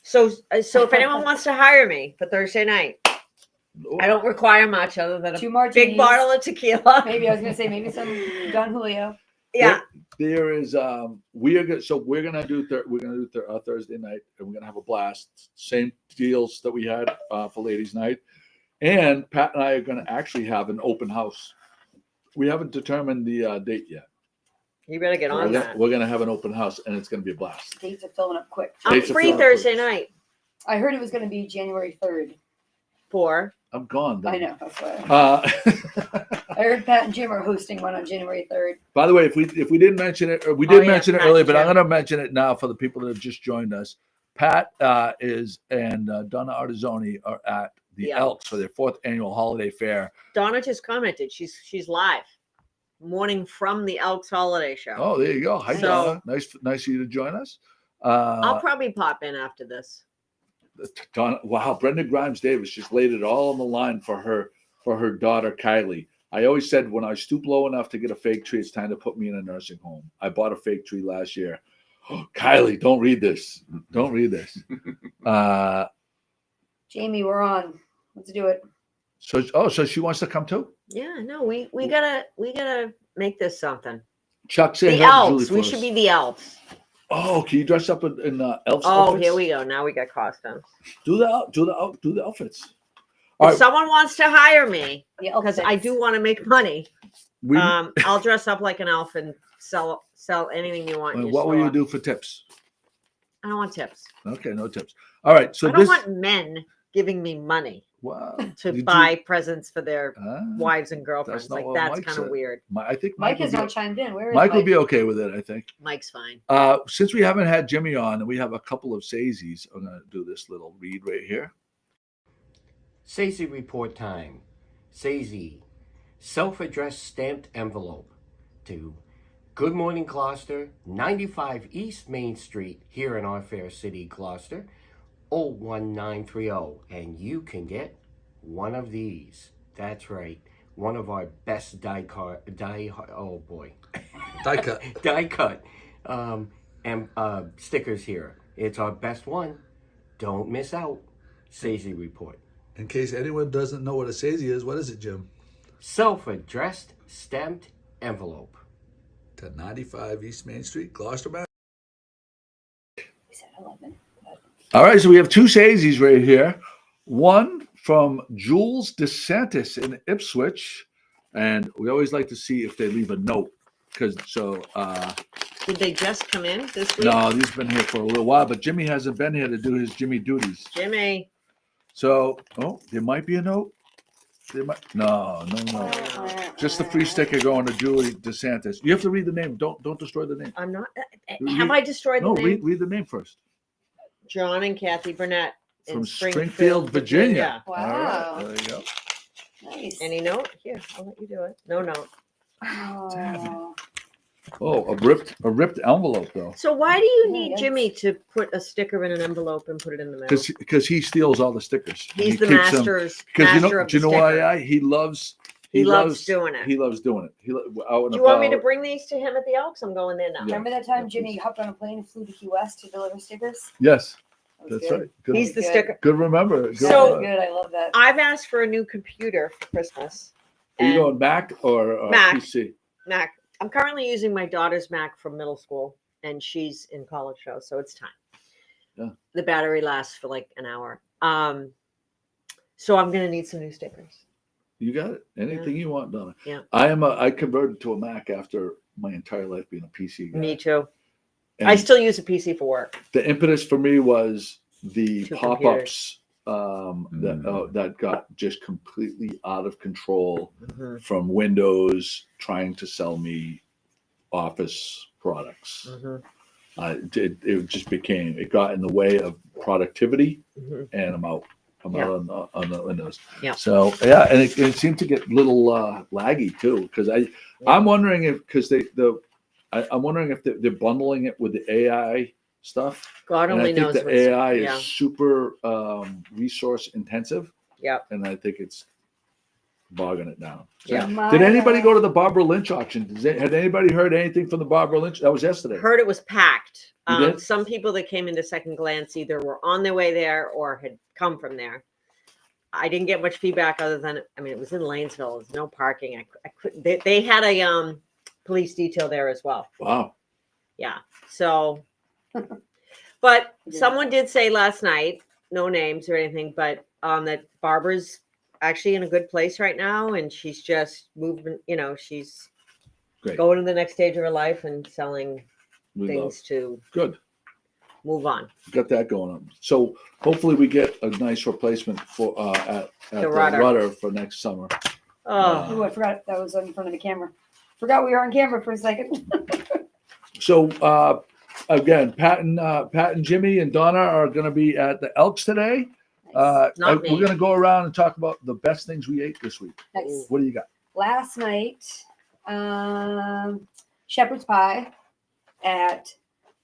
So if anyone wants to hire me for Thursday night, I don't require much other than a 2 martinis. big bottle of tequila. Maybe I was gonna say maybe some Don Julio. Yeah. There is we're gonna do Thursday night, and we're gonna have a blast. Same deals that we had for ladies' night, and Pat and I are gonna actually have an open house. We haven't determined the date yet. You better get on that. We're gonna have an open house, and it's gonna be a blast. Dates are filling up quick. I'm Dates are free filling up, Thursday please. night I heard it was gonna be January 3rd. for. I'm gone. Then. I know, that's why. I heard Pat and Jim are hosting one on January 3rd. By the way, if we didn't mention it, or we did yeah, mention it Pat earlier, and but I'm Jim. going to mention it now for the people that have just joined us. Pat and Donna Artizzoni are at the The Elks Elks. for their 4th annual holiday fair. Donna just commented. She's live. Morning from the Elks Holiday Show. Oh, there you go. Hi, So- Donna. Nice of you to join us. I'll probably pop in after this. Donna, wow, Brenda Grimes Davis just laid it all on the line for her daughter Kylie. I always said when I stoop low enough to get a fake tree, it's time to put me in a nursing home. I bought a fake tree last year. Oh, Kylie, don't read this. Don't read this. Jamie, we're on. Let's do it. So she wants to come too? Yeah, no, we gotta make this something. Chuck, say The hello to Julie Elves. We for should us. be the Elves. Oh, can you dress up in elf Oh, outfits? here we go. Now we got costumes. Do the outfits. All If right, someone wants to hire me, The elf because I fits. do want to make money, we, I'll dress up like an elf and sell anything you want. In your what will you store. do for tips? I don't want tips. Okay, no tips. All right, so I don't this. want men giving me money Wow. to Did you- buy presents for their Ah, wives and girlfriends. not Like what that's Mike kind of said. weird. I think Mike would has be- not chimed in. Where is Mike Mike? would be okay with it, I think. Mike's fine. Since we haven't had Jimmy on and we have a couple of Sazies, I'm going to do this little read right here. Sazy report time. Sazy, self-addressed stamped envelope to Good Morning Gloucester, 95 East Main Street here in our fair city, Gloucester, 01930. And you can get one of these. That's right. One of our best die cut stickers here. It's our best one. Don't miss out. Sazy report. In case anyone doesn't know what a Sazy is, what is it, Jim? Self-addressed stamped envelope. To 95 East Main Street, Gloucester, Mass. We said 11. All right, so we have 2 Sazies right here. One from Jules DeSantis in Ipswich, and we always like to see if they leave a note because Did they just come in this week? no, he's been here for a little while, but Jimmy hasn't been here to do his Jimmy duties. Jimmy. So, there might be a note. No. Just the free sticker going to Julie DeSantis. You have to read the name. Don't destroy the name. I'm not. Read- Have I destroyed the No, name? read the name first. John and Kathy Burnett in From Springfield, Virginia. Wow. All right, there you go. Nice. Any note? Here, I'll let you do it. No note. Oh. Oh, a ripped envelope though. So why do you Oh, need yes. Jimmy to put a sticker in an envelope and put it in the mail? Because he steals all the stickers. He's He the keeps them- master Because of do you the know why? sticker. He loves doing it. He loves doing it. Out and Do you want me to about. bring these to him at the Elks? I'm going there now. Yeah. Remember that time Yeah, Jimmy please. hopped on a plane and flew to Key West to deliver stickers? Yes, That was that's good. right. Good, He's the Good. sticker. good remember. Good So- Good. I love that. I've asked for a new computer for Christmas. Are you And going Mac or Mac. PC? Mac. I'm currently using my daughter's Mac from middle school, and she's in college so it's time. Yeah. The battery lasts for like an hour. So I'm gonna need some new stickers. You got it. Anything you want, Donna. Yeah. I converted to a Mac after my entire life being a PC guy. Me too. And I still use a PC for work. the impetus for me was the Two pop-ups that got just completely out of control Mhm. from Windows trying to sell me Office products. Mhm. It just became, it got in the way of productivity, Mhm. and I'm out. I'm Yeah. out on the Windows. Yeah. So yeah, and it seemed to get a little laggy too, because I'm wondering if I'm wondering if they're bundling it with the AI stuff. God And only I think knows the what's AI is yeah. super resource intensive, Yep. and I think it's bogging it down. Yeah. Did anybody go to the Barbara Lynch auction? Had anybody heard anything from the Barbara Lynch? That was yesterday. Heard it was packed. You did? Some people that came into Second Glance either were on their way there or had come from there. I didn't get much feedback other than, I mean, it was in Lanesville. There's no parking. I couldn't. They had a police detail there as well. Wow. Yeah. So, but someone did say last night, no names or anything, but that Barbara's actually in a good place right now, and she's just moving. You know, she's Great. going to the next stage of her life and selling We things to Good. move on. Got that going on. So hopefully we get a nice replacement for at the rudder. rudder for next summer. Oh, Oh, I forgot that was in front of the camera. Forgot we were on camera for a second. So again, Pat and Jimmy and Donna are going to be at the Elks today. Not we're me. going to go around and talk about the best things we ate this week. Nice. What do you got? Last night, shepherd's pie at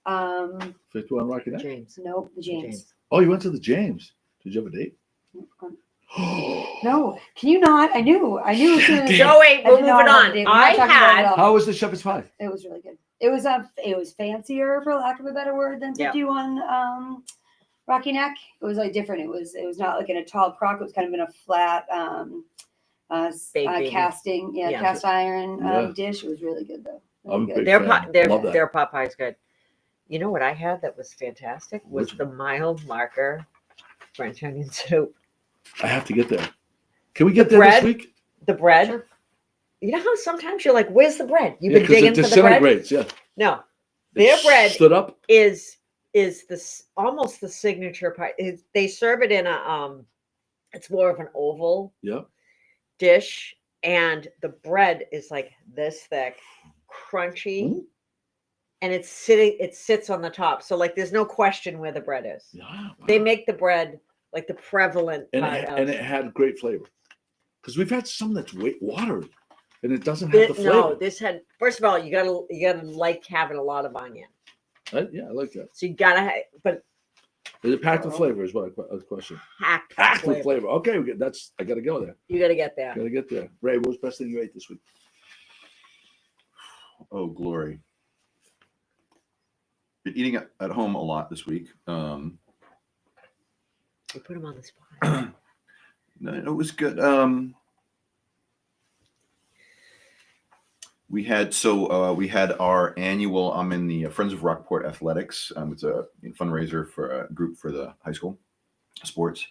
51 Rocky Neck? James. nope, the James. Oh, you went to the James. Did you have a date? No, can you not? I knew as soon as So wait, I we're did moving not have a on. date. We're not I talking about it at had all. How was the shepherd's pie? It was really good. It was fancier, for lack of a better word, than Yeah. 51 Rocky Neck. It was like different. It was not like in a tall crock. It was kind of in a flat Baking. casting, Yeah. cast iron Yeah. dish. It was really good though. I'm Really a big good. fan. Love that. Their pot pie is good. You know what I had that was fantastic was Which the mild marker French onion soup. I have to get there. Can we get The there this bread? week? The bread. Sure. You know how sometimes you're like, "Where's the bread?" You've Yeah, been 'cause digging it for the bread. disintegrates. Yeah. No, their It bread stood up. is this almost the signature pie. They serve it in a it's more of an oval Yeah. dish, and the bread is like this thick, crunchy, Mm. and it sits on the top. So like there's no question where the bread is. Yeah. They wow. make the bread like the prevalent and part it of had great flavor. Because we've had some that's watery, and it doesn't have the flavor. no, this had first of all, you gotta like having a lot of onion. Yeah, I like that. So you gotta but Is it packed with flavor? Is what a question. packed, Packed flavor. with flavor. Okay, I got to go there. You gotta get there. Got to get there. Ray, what was the best thing you ate this week? Oh, glory. Been eating at home a lot this week. You put them on the spot. No, it was good. We had our annual. I'm in the Friends of Rockport Athletics. It's a fundraiser for a group for the high school sports,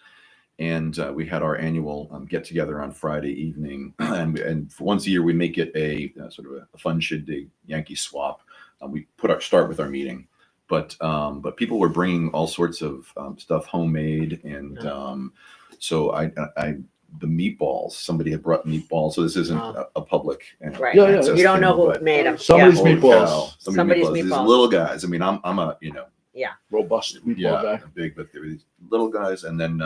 and we had our annual get together on Friday evening. And for once a year we make it a sort of a fun shindig Yankee swap. We start with our meeting, but people were bringing all sorts of stuff homemade, and so I the meatballs. Somebody had brought meatballs, so this isn't a public. Right. Yeah, yeah. access You don't know thing, who but made them. Somebody's holy meatballs. cow, Somebody's These meatballs. little guys. I mean, I'm a Robust meatball guy. big, but there were these little guys, and then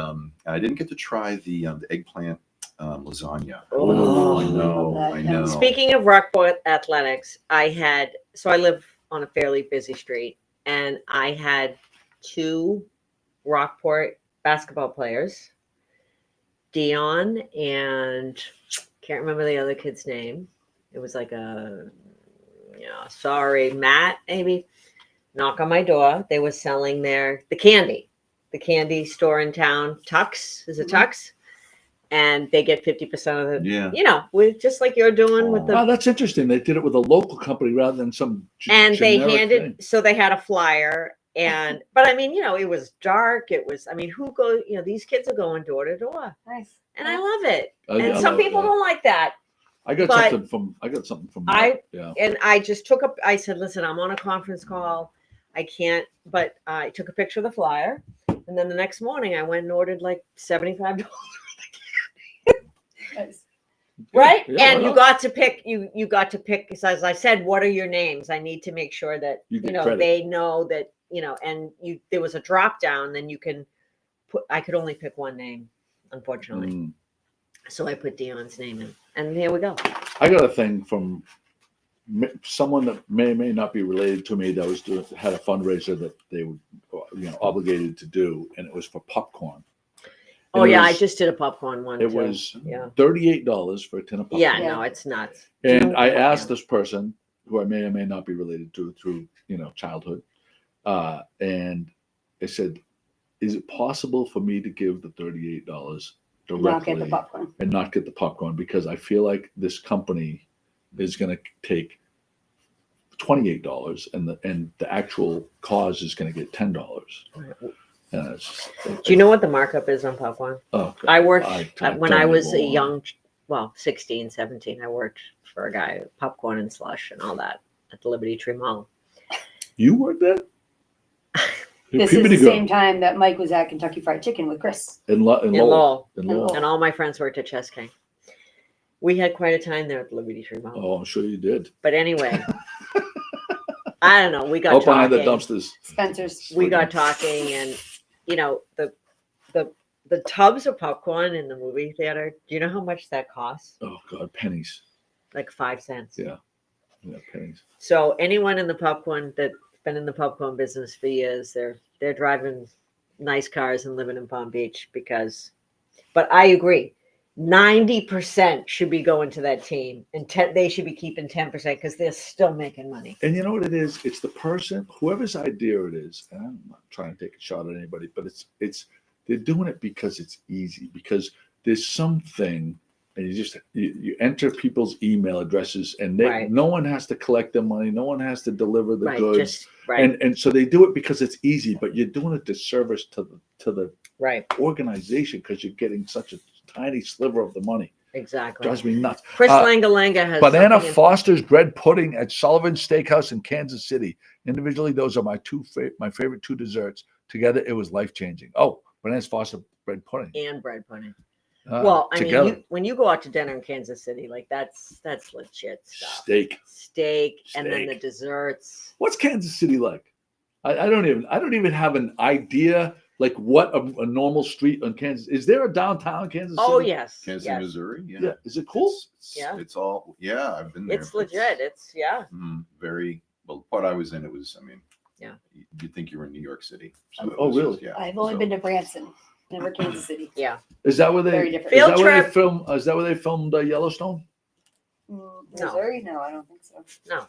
I didn't get to try the eggplant lasagna. Oh, I know, love that. I know. Speaking of Rockport Athletics, I live on a fairly busy street, and I had 2 Rockport basketball players, Dion and can't remember the other kid's name. It was like Matt, maybe. Knock on my door. They were selling the candy store in town. Tux is a Tux, and they get 50% of the. Yeah. With just like you're doing with the. Oh, that's interesting. They did it with a local company rather than some. And they generic handed, thing. so they had a flyer, But I mean, it was dark. It was, who goes, these kids are going door to door, Nice. and I love it. I And some love people that. don't like that. I got but something from I- yeah. And I said, listen, I'm on a conference call. I can't, but I took a picture of the flyer. And then the next morning I went and ordered like $75. Nice. Right. Yeah, And why you not? got to pick, you got to pick, as I said, what are your names? I need to make sure that, You get credit. they know that, and there was a drop down, then you can I could only pick one name, unfortunately. Mm. So I put Dion's name in, and here we go. I got a thing from someone that may or may not be related to me that had a fundraiser that they were obligated to do, and it was for popcorn. And Oh it yeah, I was- just did a popcorn one. It too. was Yeah. $38 for a tin of popcorn. Yeah, Yeah. no, it's nuts. And I Yeah. asked this person, who I may or may not be related to through childhood, and I said, "Is it possible for me to give the $38 Not directly get the popcorn. and not get the popcorn, because I feel like this company is going to take $28 and the actual cause is going to get $10." And Do you know what the markup is on popcorn? Oh, God. I worked I when don't I was even a wanna- young, 16, 17. I worked for a guy, popcorn and slush and all that at the Liberty Tree Mall. You worked there? You're This is puberty the girl. same time that Mike was at Kentucky Fried Chicken with Chris. In In Lowell. Lowell. In In Lowell. Lowell. And all my friends worked at Chess King. We had quite a time there at the Liberty Tree Mall. Oh, I'm sure you did. But anyway, I don't know. We got Out behind the talking. dumpsters. Spencer's. We got talking, and the tubs of popcorn in the movie theater. Do you know how much that costs? Oh, God, pennies. Like 5 cents. Yeah. Yeah, pennies. So anyone in the popcorn that's been in the popcorn business for years, they're driving nice cars and living in Palm Beach but I agree. 90% should be going to that team, and they should be keeping 10% because they're still making money. And you know what it is? It's the person, whoever's idea it is, and I'm not trying to take a shot at anybody, but they're doing it because it's easy, because there's something, and you enter people's email addresses, and Right. no one has to collect their money, no one has to deliver the Right, goods, right, and so they do it because it's easy, but you're doing a disservice to the right, organization, because you're getting such a tiny sliver of the money. exactly. Drives me nuts. Chris Langalanga has Banana something in- Foster's bread pudding at Sullivan's Steakhouse in Kansas City. Individually, those are my favorite two desserts. Together, it was life changing. Oh, Banana Foster bread pudding. and bread pudding. Ah, Well, I together. mean, when you go out to dinner in Kansas City, like that's legit stuff. Steak. And then the Steak. desserts. What's Kansas City like? I don't even have an idea like what a normal street on Kansas. Is there a downtown Kansas City? Oh yes, Kansas yes. City, Missouri. Yeah. Yeah. Is it cool? Yeah. It's all. Yeah, I've been there. It's legit. It's Very well. What I was in, it was. I mean, Yeah. You'd think you were in New York City. So it Oh, was really? just- yeah. I've only So- been to Branson, never Kansas City. yeah. Is that where they? Very different. Is Field that where they trip. film? Is that where they filmed Yellowstone? Missouri? No, I don't think so. No.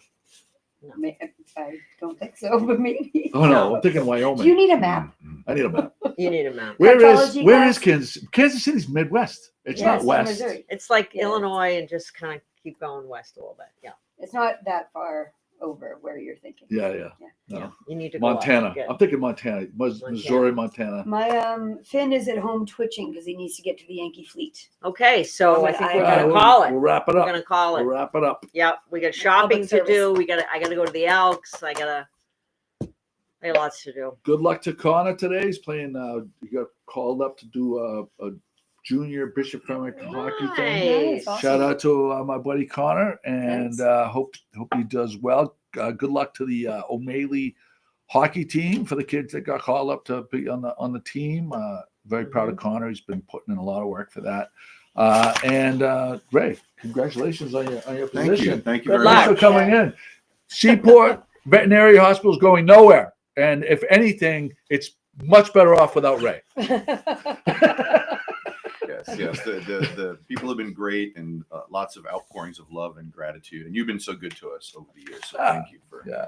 I don't think so, but maybe. Oh no, I'm thinking Wyoming. Do you need a map? Mhm. I need a map. You need a map. Where Cartology is class? Kansas? Kansas City's Midwest. It's Yeah, not it's in west. Missouri. It's like Yeah. Illinois and just kind of keep going west a little bit. Yeah. It's not that far over where you're thinking. Yeah. Yeah. No. You need to go up. Montana. Good. I'm thinking Montana. Missouri, Montana. My Finn is at home twitching because he needs to get to the Yankee fleet. Okay, so I think we're I- gonna call it. We'll wrap it We're up. gonna call We'll it. wrap it up. Yep. We got shopping to service. do. I gotta go to the Elks. I got lots to do. Good luck to Connor today. He's playing. He got called up to do a junior Bishop Fenwick hockey thing. Nice. Awesome. Shout out to my buddy Connor, and Thanks. hope he does well. Good luck to the O'Malley hockey team, for the kids that got called up to be on the team. Very proud of Connor. He's been putting in a lot of work for that. And Ray, congratulations on your Thank you. position. Thank you Good very Thanks much. for coming in. Seaport Veterinary Hospital is going nowhere, and if anything, it's much better off without Ray. Yes. The people have been great, and lots of outpourings of love and gratitude. And you've been so good to us over the years. So thank you for Yeah,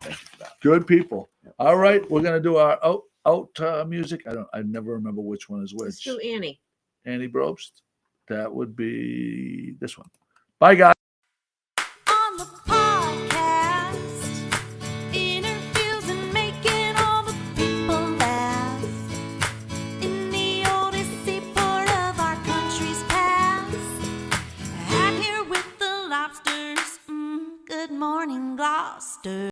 that. good people. Yep. All right, we're gonna do our out music. I never remember which one is Let's which. do Annie. Annie Brobst. That would be this one. Bye, guys. On the podcast, interviews and making all Gloucester.